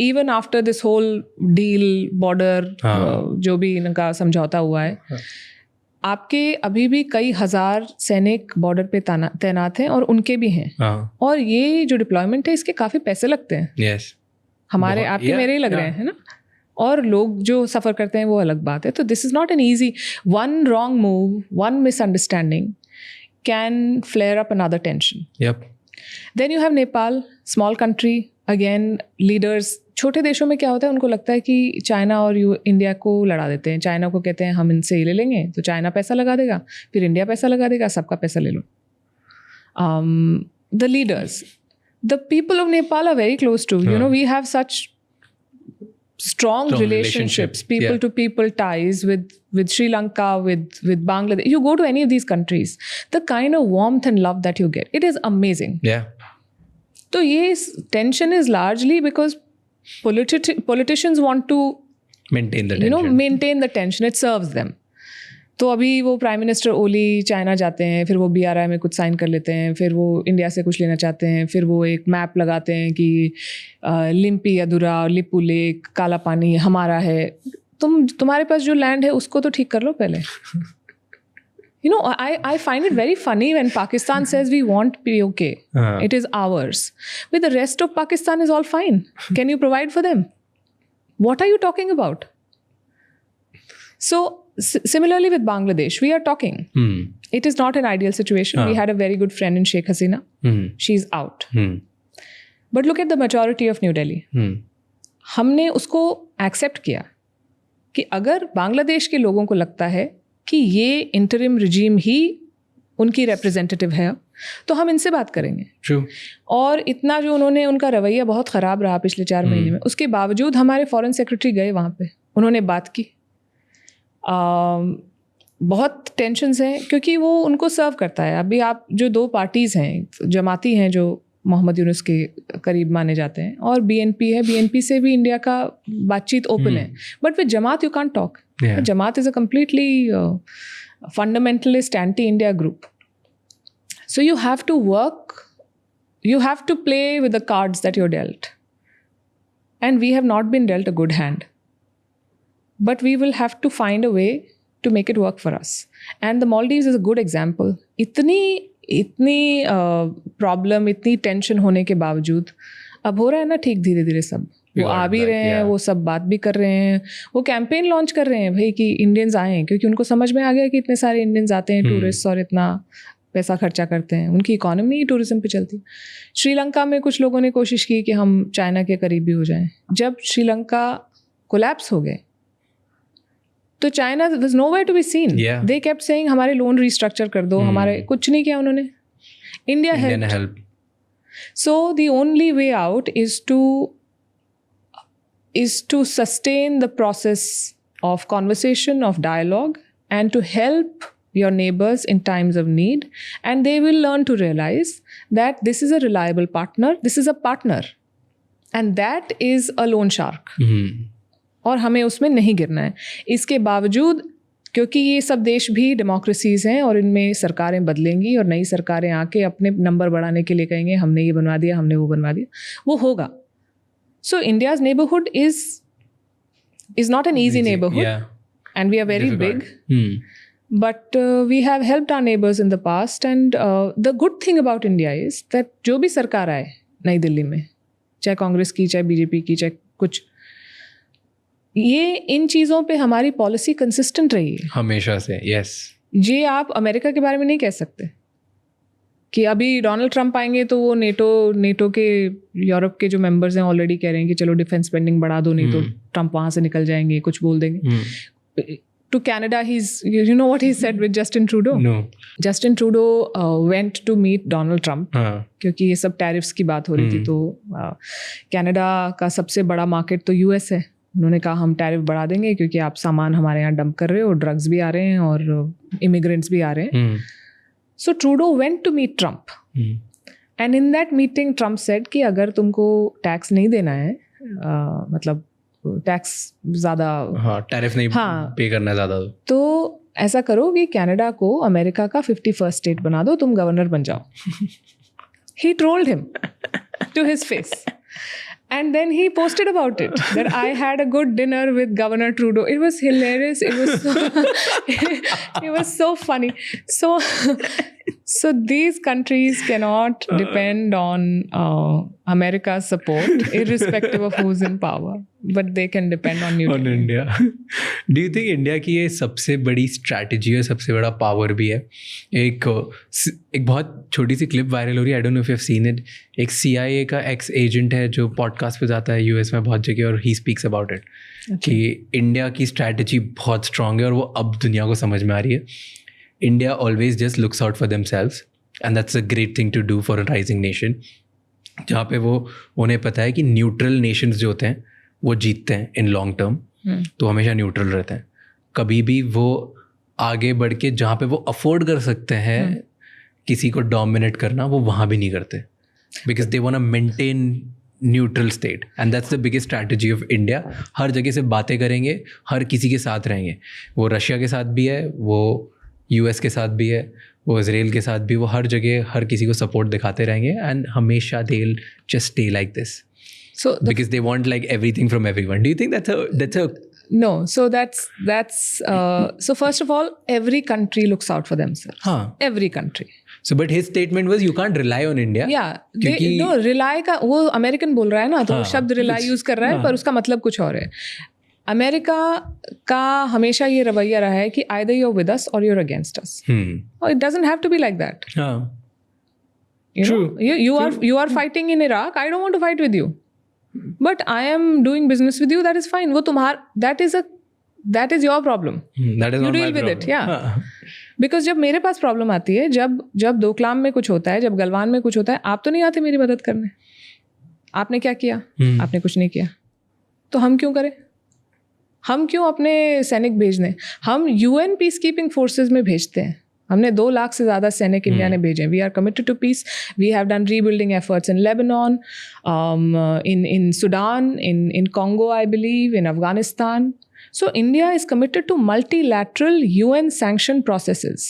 Even after this whole deal, border, जो भी इनका समझौता हुआ है, आपके अभी भी कई हजार सैनिक बॉर्डर पे तैनात हैं और उनके भी हैं. और ये जो डिप्लॉयमेंट है इसके काफ़ी पैसे लगते हैं. हमारे आपके मेरे ही लग रहे हैं, है ना. और लोग जो सफ़र करते हैं वो अलग बात है. तो this is not an easy. One wrong move, one misunderstanding can flare up another tension. Then you have Nepal, small country, again leaders. छोटे देशों में क्या होता है, उनको लगता है कि चाइना और इंडिया को लड़ा देते हैं. चाइना को कहते हैं हम इनसे ले लेंगे तो चाइना पैसा लगा देगा, फिर इंडिया पैसा लगा देगा, सबका पैसा ले लो. The leaders, the people of Nepal are very close to, we have such strong relationships, people to people ties with Sri Lanka, with Bangladesh. You go to any of these countries, the kind of warmth and love that you get, it is amazing. So yes, tension is largely because politicians want to maintain the tension. Maintain the tension. It serves them. तो अभी वो prime minister ओली China जाते हैं, फिर वो BRI में कुछ sign कर लेते हैं, फिर वो इंडिया से कुछ लेना चाहते हैं, फिर वो एक मैप लगाते हैं कि लिम्पी अधूरा, लिपू लेक, काला पानी हमारा है. तुम्हारे पास जो लैंड है उसको तो ठीक कर लो पहले. I find it very funny when Pakistan says we want POK. It is ours. But the rest of Pakistan is all fine. Can you provide for them? What are you talking about? So similarly with Bangladesh, we are talking. It is not an ideal situation. We had a very good friend in Sheikh Hasina. She's out. But look at the majority of New Delhi. हमने उसको accept किया. कि अगर बांग्लादेश के लोगों को लगता है कि ये इंटरिम रिजीम ही उनकी रिप्रेजेंटेटिव है, तो हम इनसे बात करेंगे। True. और इतना जो उन्होंने, उनका रवैया बहुत ख़राब रहा पिछले 4 महीने में, उसके बावजूद हमारे फॉरेन सेक्रेटरी गए वहाँ पे, उन्होंने बात की। बहुत टेंशन्स हैं क्योंकि वो उनको सर्व करता है। अभी आप जो 2 पार्टीज़ हैं, जमाती हैं जो मोहम्मद यूनुस के करीब माने जाते हैं, और बीएनपी है। बीएनपी से भी इंडिया का बातचीत ओपन है, but with Jamaat you can't talk. Jamaat is a completely fundamentalist anti-India group. So you have to work, you have to play with the cards that you're dealt. And we have not been dealt a good hand. But we will have to find a way to make it work for us. And the Maldives is a good example. इतनी problem, इतनी tension होने के बावजूद अब हो रहा है ना ठीक, धीरे धीरे सब वो आ भी रहे हैं, वो सब बात भी कर रहे हैं, वो कैंपेन लॉन्च कर रहे हैं भाई कि इंडियंस आएँ, क्योंकि उनको समझ में आ गया कि इतने सारे इंडियंस आते हैं टूरिस्ट और इतना पैसा खर्चा करते हैं, उनकी इकोनॉमी टूरिज्म पे चलती है। श्रीलंका में कुछ लोगों ने कोशिश की कि हम चाइना के करीबी हो जाएं। जब श्रीलंका कोलैप्स हो गए तो China was nowhere to be seen. They kept saying हमारे लोन रिस्ट्रक्चर कर दो, हमारे कुछ नहीं किया उन्होंने। India help. So the only way out is to sustain the process of conversation, of dialogue, and to help your neighbors in times of need. And they will learn to realize that this is a reliable partner, this is a partner, and that is a loan shark. और हमें उसमें नहीं गिरना है। इसके बावजूद, क्योंकि ये सब देश भी डेमोक्रेसीज़ हैं और इनमें सरकारें बदलेंगी और नई सरकारें आके अपने नंबर बढ़ाने के लिए कहेंगे हमने ये बनवा दिया, हमने वो बनवा दिया, वो होगा। So India's neighborhood is not an easy neighborhood, and we are very big. But we have helped our neighbors in the past, and the good thing about India is that जो भी सरकार आए नई दिल्ली में, चाहे कांग्रेस की, चाहे बीजेपी की, चाहे कुछ, ये इन चीज़ों पे हमारी पॉलिसी कंसिस्टेंट रही है हमेशा से। यस, ये आप अमेरिका के बारे में नहीं कह सकते कि अभी डोनाल्ड ट्रंप आएंगे तो वो नेटो के, यूरोप के जो मेंबर्स हैं ऑलरेडी कह रहे हैं कि चलो डिफेंस स्पेंडिंग बढ़ा दो, नहीं तो ट्रंप वहाँ से निकल जाएंगे, कुछ बोल देंगे। To Canada you know what he said with Justin Trudeau? No. Justin Trudeau went to meet Donald Trump क्योंकि ये सब टैरिफ्स की बात हो रही थी। तो कनाडा का सबसे बड़ा मार्केट तो यूएस है। उन्होंने कहा हम टैरिफ बढ़ा देंगे क्योंकि आप सामान हमारे यहाँ डंप कर रहे हो, ड्रग्स भी आ रहे हैं और इमिग्रेंट्स भी आ रहे हैं। So Trudeau went to meet Trump, and in that meeting Trump said कि अगर तुमको टैक्स नहीं देना है, मतलब टैक्स ज़्यादा, टैरिफ नहीं पे करना ज़्यादा, तो ऐसा करो कि कनाडा को अमेरिका का 51st स्टेट बना दो, तुम गवर्नर बन जाओ। He trolled him to his face. And then he posted about it, that I had a good dinner with Governor Trudeau. It was hilarious. It was so, it was so funny. So these countries cannot depend on America's support, irrespective of who's in power. But they can depend on New Delhi. On India. Do you think India की ये सबसे बड़ी strategy है, सबसे बड़ा power भी है? एक बहुत छोटी सी क्लिप वायरल हो रही है, आई don't know if you have seen it. एक CIA का एक्स एजेंट है जो पॉडकास्ट पे जाता है यूएस में बहुत जगह, और ही स्पीक्स अबाउट इट कि इंडिया की स्ट्रैटेजी बहुत स्ट्रांग है और वो अब दुनिया को समझ में आ रही है। India always just looks out for themselves, and that's a great thing to do for a rising nation, जहाँ पे वो उन्हें पता है कि न्यूट्रल नेशंस जो होते हैं वो जीतते हैं इन लॉन्ग टर्म, तो हमेशा न्यूट्रल रहते हैं। कभी भी वो आगे बढ़ के जहाँ पे वो अफोर्ड कर सकते हैं किसी को डोमिनेट करना, वो वहाँ भी नहीं करते, because they want to maintain neutral state, and that's the biggest strategy of India. हर जगह से बातें करेंगे, हर किसी के साथ रहेंगे, वो रशिया के साथ भी है, वो US के साथ भी है, वो इजराइल के साथ भी, वो हर जगह हर किसी को सपोर्ट दिखाते रहेंगे, एंड हमेशा they will just stay like this, so because they want like everything from everyone. Do you think that's a No, so that's so first of all, every country looks out for themselves. Every country. So but his statement was you can't rely on India. Yeah, no, rely का वो American बोल रहा है ना, तो शब्द rely use कर रहा है, पर उसका मतलब कुछ और है। अमेरिका का हमेशा ये रवैया रहा है कि either you're with us or you're against us. Or it doesn't have to be like that. True. You are fighting in Iraq. I don't want to fight with you. But I am doing business with you, that is fine. वो तुम्हारा, that is a that is your problem. That is You not my deal with it, problem. yeah. हाँ. Because जब मेरे पास problem आती है, जब दोकलाम में कुछ होता है, जब गलवान में कुछ होता है, आप तो नहीं आते मेरी मदद करने. आपने क्या किया? आपने कुछ नहीं किया. तो हम क्यों करें? हम क्यों अपने सैनिक भेज दें? हम यूएन पीस कीपिंग फोर्सेज में भेजते हैं. हमने 2 लाख से ज़्यादा सैनिक इंडिया ने भेजे. We are committed to peace. We have done rebuilding efforts in Lebanon, in Sudan, in Congo, I believe, in Afghanistan. So India is committed to multilateral UN sanctioned processes.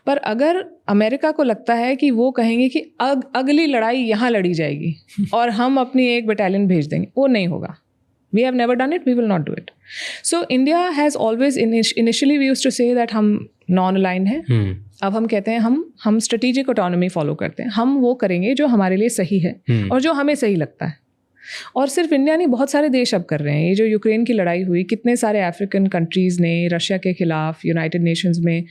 पर अगर अमेरिका को लगता है कि वो कहेंगे कि अगली लड़ाई यहाँ लड़ी जाएगी और हम अपनी एक बटालियन भेज देंगे, वो नहीं होगा. We have never done it, we will not do it. So India has always, initially we used to say that हम non-aligned हैं. अब हम कहते हैं हम strategic autonomy follow करते हैं. हम वो करेंगे जो हमारे लिए सही है और जो हमें सही लगता है. और सिर्फ इंडिया नहीं, बहुत सारे देश अब कर रहे हैं. ये जो यूक्रेन की लड़ाई हुई, कितने सारे अफ्रीकन कंट्रीज़ ने रशिया के खिलाफ यूनाइटेड नेशंस में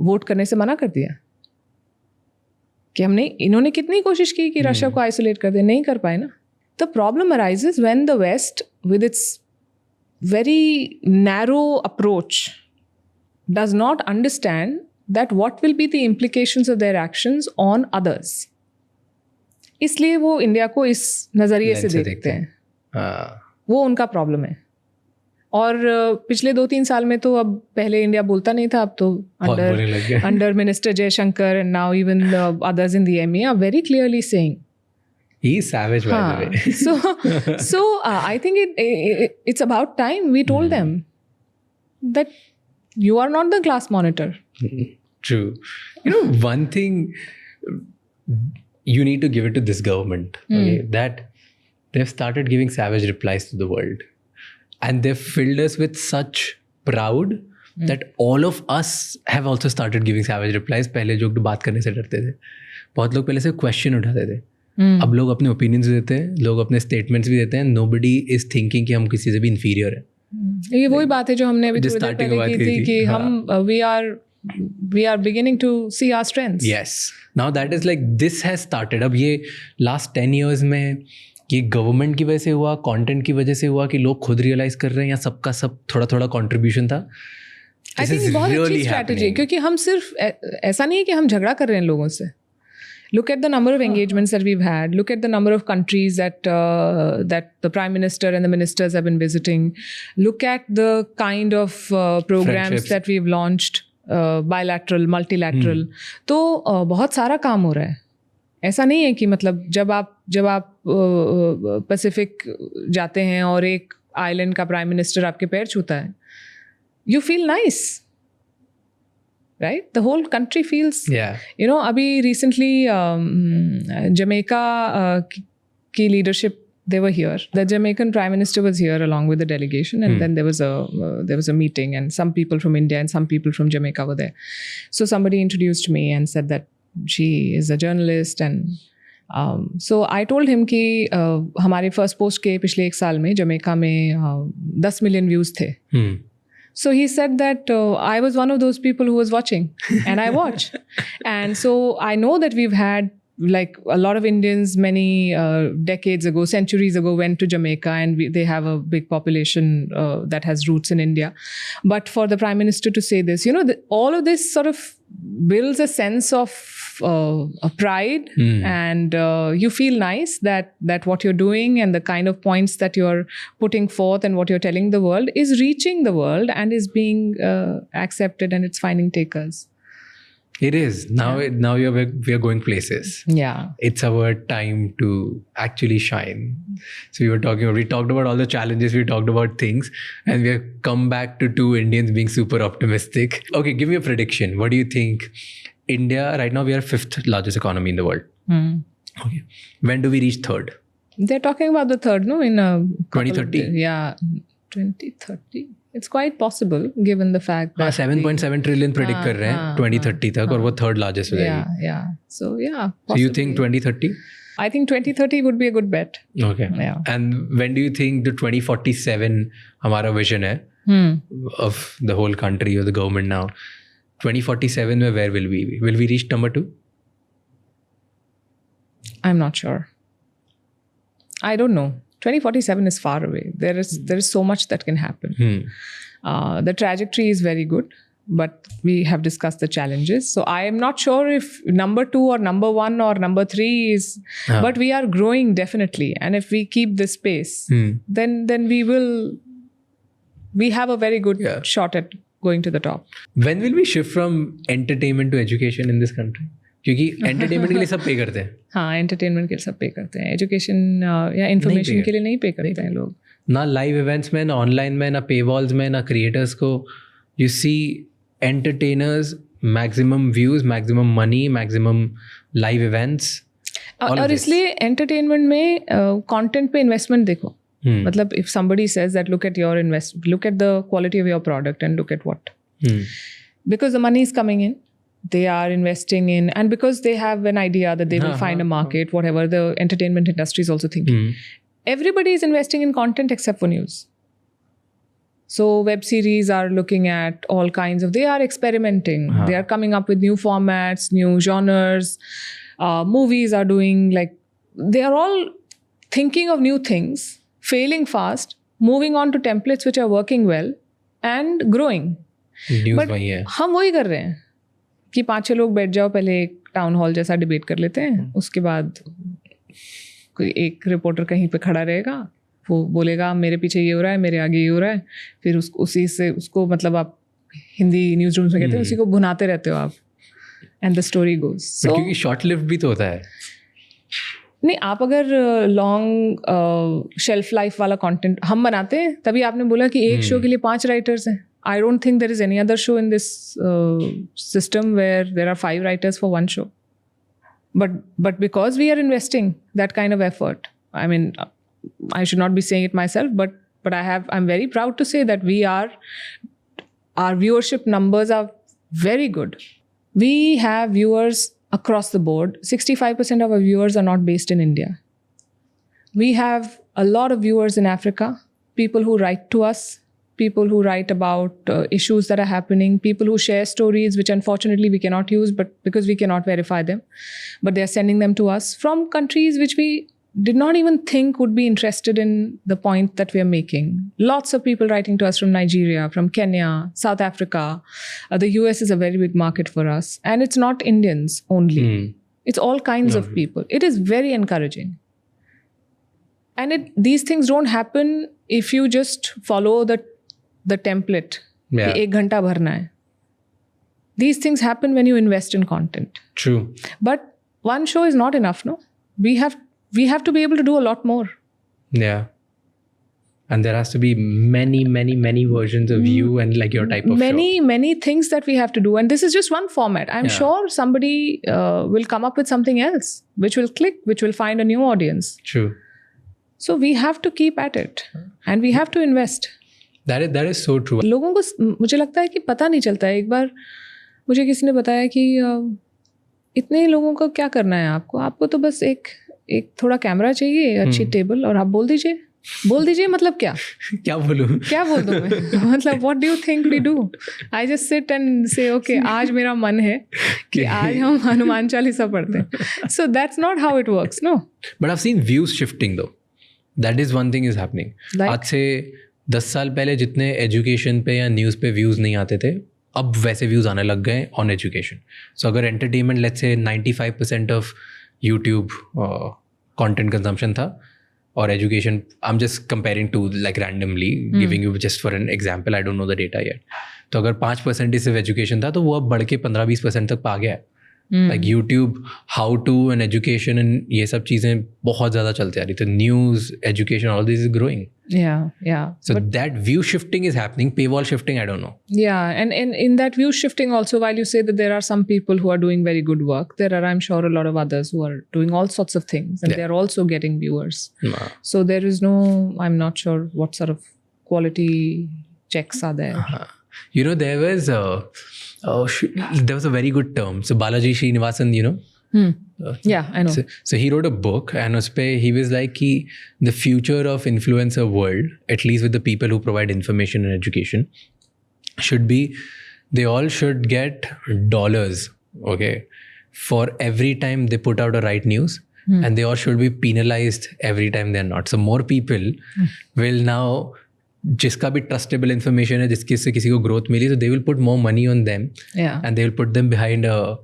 वोट करने से मना कर दिया कि हमने, इन्होंने कितनी कोशिश की कि रशिया को आइसोलेट कर दे, नहीं कर पाए ना. The problem arises when the west with its very narrow approach does not understand that what will be the implications of their actions on others. इसलिए वो इंडिया को इस नज़रिए से देखते हैं. वो उनका प्रॉब्लम है. और पिछले 2-3 साल में तो, अब पहले इंडिया बोलता नहीं था, अब तो under minister Jaishankar and now even others in the ME are very clearly saying he is savage, by the way. So I think it's about time we told them that you are not the class monitor. True. You know, one thing you need to give it to this government, okay, that they've started giving savage replies to the world, and they've filled us with such proud that all of us have also started giving savage replies. पहले जो बात करने से डरते थे, बहुत लोग पहले से क्वेश्चन उठाते थे. अब लोग अपने ओपिनियंस भी देते हैं, लोग अपने स्टेटमेंट्स भी देते हैं. नोबडी इज थिंकिंग कि हम किसी से भी इन्फीरियर है. ये वही बात है जो हमने अभी थोड़ी देर पहले की थी कि हम we are beginning to see our strengths. Yes. Now that is like, this has started. अब ये last 10 years में ये गवर्नमेंट की वजह से हुआ, कंटेंट की वजह से हुआ कि लोग खुद रियलाइज कर रहे हैं, या सबका सब थोड़ा थोड़ा कंट्रीब्यूशन था. I think बहुत अच्छी स्ट्रैटेजी, क्योंकि हम सिर्फ ऐसा नहीं है कि हम झगड़ा कर रहे हैं लोगों से. Look at the number of engagements that we've had. Look at the number of countries that the Prime Minister and the ministers have been visiting. Look at the kind of programs that we've launched, bilateral, multilateral. तो बहुत सारा काम हो रहा है. ऐसा नहीं है कि मतलब जब आप पैसिफिक जाते हैं और एक आइलैंड का प्राइम मिनिस्टर आपके पैर छूता है, you feel nice. Right? The whole country feels, you know, abhi recently Jamaica ki leadership, they were here. The Jamaican Prime Minister was here along with the delegation, and then there was a meeting, and some people from India and some people from Jamaica were there. So somebody introduced me and said that she is a journalist, and so I told him कि हमारे first post के पिछले 1 साल में Jamaica में 10 million views थे. So he said that I was one of those people who was watching, and I watch. And so I know that we've had, like, a lot of Indians many decades ago, centuries ago, went to Jamaica, and they have a big population that has roots in India. But for the Prime Minister to say this, you know, all of this sort of builds a sense of pride, and you feel nice that what you're doing and the kind of points that you're putting forth and what you're telling the world is reaching the world and is being accepted, and it's finding takers. It is. Now we are going places. Yeah. It's our time to actually shine. So we talked about all the challenges, we talked about things, and we have come back to 2 Indians being super optimistic. Okay, give me a prediction. What do you think? India, right now we are 5th largest economy in the world. Okay. When do we reach 3rd? They're talking about the 3rd, no? In 2030? Yeah, 2030. It's quite possible given the fact that 7.7 trillion predict कर रहे हैं 2030 तक, और वो 3rd largest हो जाएगी. Yeah. So yeah. So you think 2030? I think 2030 would be a good bet. Okay. Yeah. And when do you think the 2047 हमारा vision है of the whole country or the government now? 2047 में where will we be? Will we reach number 2? I'm not sure. I don't know. 2047 is far away. There is so much that can happen. The trajectory is very good, but we have discussed the challenges. So I am not sure if number 2 or number 1 or number 3 is, but we are growing definitely. And if we keep this pace, then we have a very good shot at going to the top. When will we shift from entertainment to education in this country? क्योंकि entertainment के लिए सब पे करते हैं. हाँ, entertainment के लिए सब पे करते हैं. Education या information के लिए नहीं पे करते हैं लोग. ना live events में, ना online में, ना paywalls में, ना creators को. You see entertainers, maximum views, maximum money, maximum live events. और इसलिए entertainment में content पे investment देखो. मतलब if somebody says that look at the quality of your product and look at what. Because the money is coming in, they are investing in, and because they have an idea that they will find a market, whatever the entertainment industry is also thinking. Everybody is investing in content except for news. So web series are looking at all kinds of, they are experimenting. They are coming up with new formats, new genres. Movies are doing they are all thinking of new things, failing fast, moving on to templates which are working well and growing. News वही है. हम वही कर रहे हैं कि 5-6 लोग बैठ जाओ, पहले एक टाउन हॉल जैसा डिबेट कर लेते हैं, उसके बाद कोई एक रिपोर्टर कहीं पे खड़ा रहेगा, वो बोलेगा मेरे पीछे ये हो रहा है, मेरे आगे ये हो रहा है, फिर उसी से उसको मतलब आप हिंदी न्यूज रूम्स में कहते हैं उसी को भुनाते रहते हो आप, एंड द स्टोरी गोज. क्योंकि शॉर्ट लिव्ड भी तो होता है. नहीं, आप अगर लॉन्ग शेल्फ लाइफ वाला कंटेंट हम बनाते हैं, तभी आपने बोला कि एक शो के लिए 5 राइटर्स हैं. I don't think there is any other show in this system where there are 5 writers for one show. But because we are investing that kind of effort, I mean, I should not be saying it myself, but I'm very proud to say that our viewership numbers are very good. We have viewers across the board. 65% of our viewers are not based in India. We have a lot of viewers in Africa, people who write to us, people who write about issues that are happening, people who share stories which unfortunately we cannot use, but because we cannot verify them, but they are sending them to us from countries which we did not even think would be interested in the point that we are making. Lots of people writing to us from Nigeria, from Kenya, South Africa. The US is a very big market for us, and it's not Indians only. It's all kinds of people. It is very encouraging. And these things don't happen if you just follow the template. Yeah. 1 घंटा भरना है. These things happen when you invest in content. True. But one show is not enough, no? We have to be able to do a lot more. Yeah. And there has to be many versions of you and like your type of show. Many things that we have to do. And this is just one format. I'm sure somebody will come up with something else, which will click, which will find a new audience. True. So we have to keep at it. And we have to invest. That is so true. लोगों को मुझे लगता है कि पता नहीं चलता है. एक बार मुझे किसी ने बताया कि इतने लोगों को क्या करना है आपको तो बस एक थोड़ा कैमरा चाहिए, अच्छी टेबल, और आप बोल दीजिए मतलब क्या बोल दूँ मैं? मतलब what do you think we do? I just sit and say okay, आज मेरा मन है कि आज हम हनुमान चालीसा पढ़ते हैं. So that's not how it works, no. But I've seen views shifting though. That is one thing is happening. आज से 10 साल पहले जितने एजुकेशन पे या न्यूज़ पे व्यूज़ नहीं आते थे, अब वैसे व्यूज़ आने लग गए ऑन एजुकेशन. सो अगर entertainment let's say 95% of YouTube content consumption था, और education I am just comparing to like randomly giving you just for an example, I don't know the data yet. तो अगर 5% ही सिर्फ एजुकेशन था, तो वो अब बढ़ के 15-20% तक पा गया है. Like YouTube, how to and education and ये सब चीज़ें बहुत ज़्यादा चलती आ रही. तो news, education, all this is growing. Yeah. So that view shifting is happening. Paywall shifting, I don't know. Yeah, and in that view shifting also, while you say that there are some people who are doing very good work, there are, I'm sure, a lot of others who are doing all sorts of things, and they're also getting viewers. So there is no, I'm not sure what sort of quality checks are there. You know, there was a very good term. So Balaji Srinivasan, you know. Yeah, I know. So he wrote a book, and uspe he was like ki the future of influencer world, at least with the people who provide information and education, should be they all should get dollars, okay, for every time they put out a right news, and they all should be penalized every time they're not. So more people will now, जिसका भी trustable information है, जिसके से किसी को growth milli, so they will put more money on them, Yeah. and they will put them behind a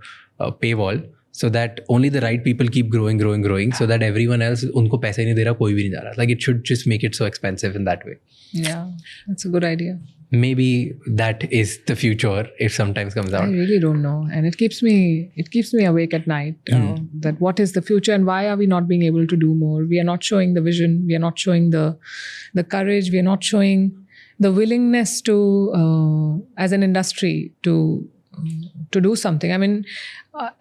paywall, so that only the right people keep growing, so that everyone else, उनको पैसे नहीं दे रहा, कोई भी नहीं जा रहा. Like it should just make it so expensive in that way. Yeah, that's a good idea. Maybe that is the future if sometimes comes I out. really don't know, and it keeps me awake at night. That what is the future, and why are we not being able to do more? We are not showing the vision. We are not showing the courage. We are not showing the willingness to, as an industry, to do something. I mean,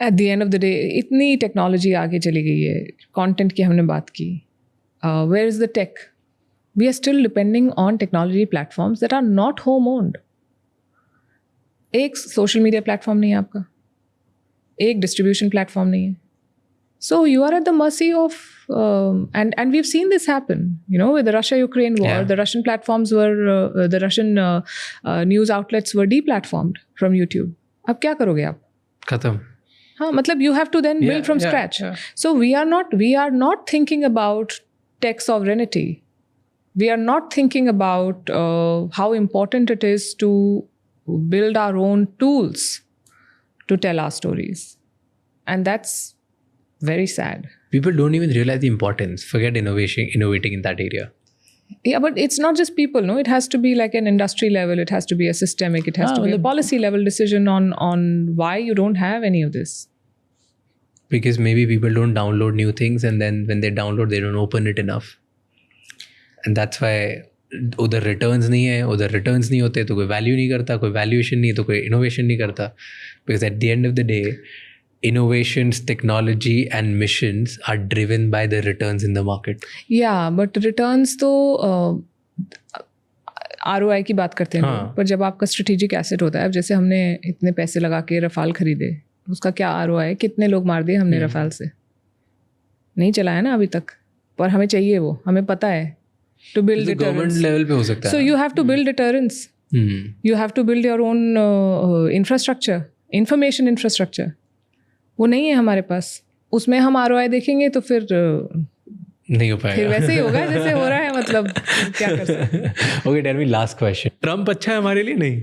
at the end of the day, इतनी technology आगे चली गई है. Content की हमने बात की. Where is the tech? We are still depending on technology platforms that are not home owned. एक social media platform नहीं है आपका, एक distribution platform नहीं है. So you are at the mercy of, and we've seen this happen, you know, with the Russia-Ukraine war. Yeah. The Russian platforms were, the Russian news outlets were deplatformed from YouTube. अब क्या करोगे आप? खत्म. हाँ, मतलब you have to then build from scratch. Yeah. So we are not thinking about tech sovereignty. We are not thinking about how important it is to build our own tools to tell our stories. And that's very sad. People don't even realize the importance. Forget innovating in that area. Yeah, but it's not just people, no? It has to be like an industry level. It has to be a systemic. It has to be a policy level decision on why you don't have any of this. Because maybe people don't download new things, and then when they download, they don't open it enough. And that's why उधर returns नहीं है, उधर returns नहीं होते तो कोई value नहीं करता, कोई valuation नहीं तो कोई innovation नहीं करता. Because at the end of the day, innovations, technology and missions are driven by the returns in the market. Yeah, but returns तो ROI की बात करते हैं हाँ. पर जब आपका strategic asset होता है, अब जैसे हमने इतने पैसे लगा के रफाल खरीदे, उसका क्या ROI है? कितने लोग मार दिए हमने रफाल से? नहीं चलाया ना अभी तक, पर हमें चाहिए वो, हमें पता है. To build तो deterrence. government level पे हो सकता है. So you have to build deterrence. You have to build your own infrastructure, information infrastructure. वो नहीं है हमारे पास. उसमें हम ROI देखेंगे तो फिर नहीं हो पाएगा. फिर वैसे ही होगा जैसे हो रहा है. मतलब क्या कर सकते हैं. Okay, tell me last question. Trump अच्छा है हमारे लिए नहीं?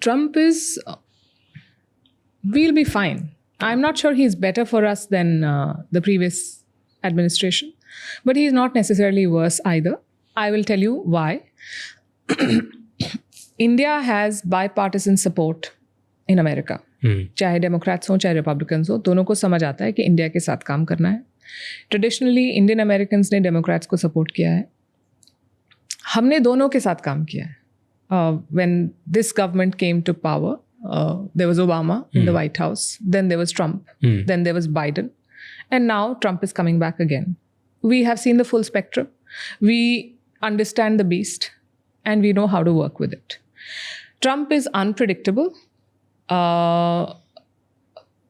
Trump is, we'll be fine. I'm not sure he's better for us than the previous administration, but he's not necessarily worse either. I will tell you why. India has bipartisan support in America. चाहे Democrats हों चाहे Republicans हो, दोनों को समझ आता है कि इंडिया के साथ काम करना है. ट्रेडिशनली इंडियन अमेरिकन्स ने डेमोक्रेट्स को सपोर्ट किया है, हमने दोनों के साथ काम किया है. When this government came to power, there was Obama in the White House, then there was Trump, then there was Biden, and now Trump is coming back again. We have seen the full spectrum. We understand the beast, and we know how to work with it. Trump is unpredictable,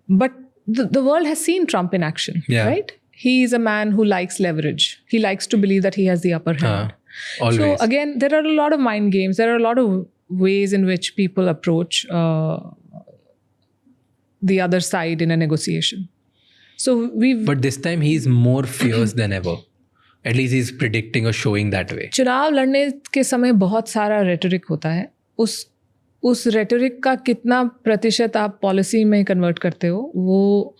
but the world has seen Trump in action, right? He is a man who likes leverage. He likes to believe that he has the upper hand. Always. So again, there are a lot of mind games. There are a lot of ways in which people approach the other side in a negotiation. So But this time he's more fierce than ever. At least he's predicting or showing that way. चुनाव लड़ने के समय बहुत सारा rhetoric होता है. उस rhetoric का कितना प्रतिशत आप पॉलिसी में कन्वर्ट करते हो, वो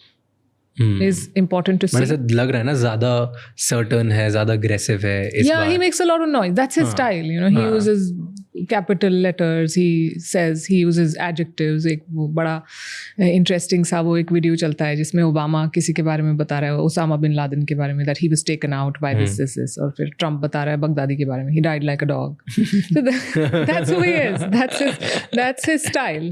is important to see. मेरे से लग रहा है ना ज़्यादा certain है, ज़्यादा aggressive है इस बार. He makes a lot of noise. That's his style. You know, he uses capital letters. He uses adjectives. एक वो बड़ा interesting सा वो एक वीडियो चलता है जिसमें ओबामा किसी के बारे में बता रहा है, ओसामा बिन लादेन के बारे में, that he was taken out by this, और फिर ट्रम्प बता रहा है बगदादी के बारे में, he died like a dog. So that's who he is. That's his style.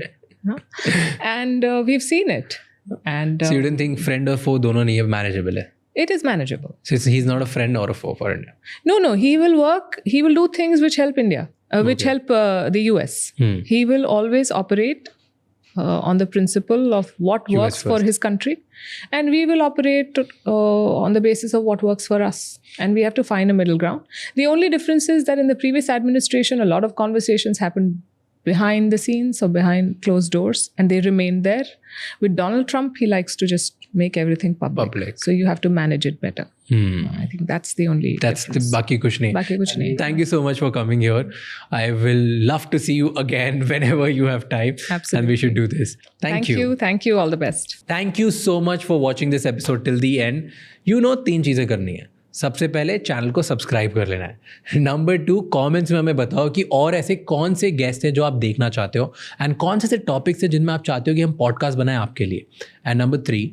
And we've seen it. And So you didn't think friend or foe दोनों नहीं है, manageable है? It is manageable. So he's not a friend or a foe for India? No. He will work. He will do things which help India, which help the US. He will always operate on the principle of what works for his country. And we will operate on the basis of what works for us. And we have to find a middle ground. The only difference is that in the previous administration, a lot of conversations happened behind the scenes or behind closed doors, and they remain there. With Donald Trump, he likes to just make everything public. So you have to manage it better. I think that's the only That's the difference. बाकी कुछ नहीं. बाकी कुछ नहीं. Thank you so much for coming here. I will love to see you again whenever you have time. Absolutely. And we should do this. Thank you. Thank you. All the best. Thank you so much for watching this episode till the end. You know 3 चीज़ें करनी है. सबसे पहले channel को subscribe कर लेना है. Number 2, comments में हमें बताओ कि और ऐसे कौन से गेस्ट हैं जो आप देखना चाहते हो एंड कौन से ऐसे टॉपिक्स हैं जिनमें आप चाहते हो कि हम पॉडकास्ट बनाएं आपके लिए. एंड नंबर 3,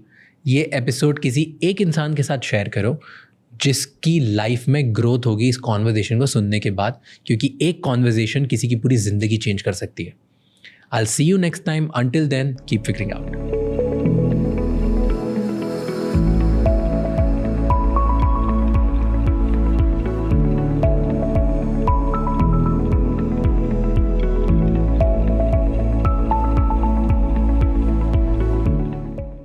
ये एपिसोड किसी एक इंसान के साथ शेयर करो जिसकी लाइफ में ग्रोथ होगी इस कॉन्वर्जेशन को सुनने के बाद, क्योंकि एक कॉन्वर्जेशन किसी की पूरी ज़िंदगी चेंज कर सकती है. I'll see you next time. Until then, keep figuring out.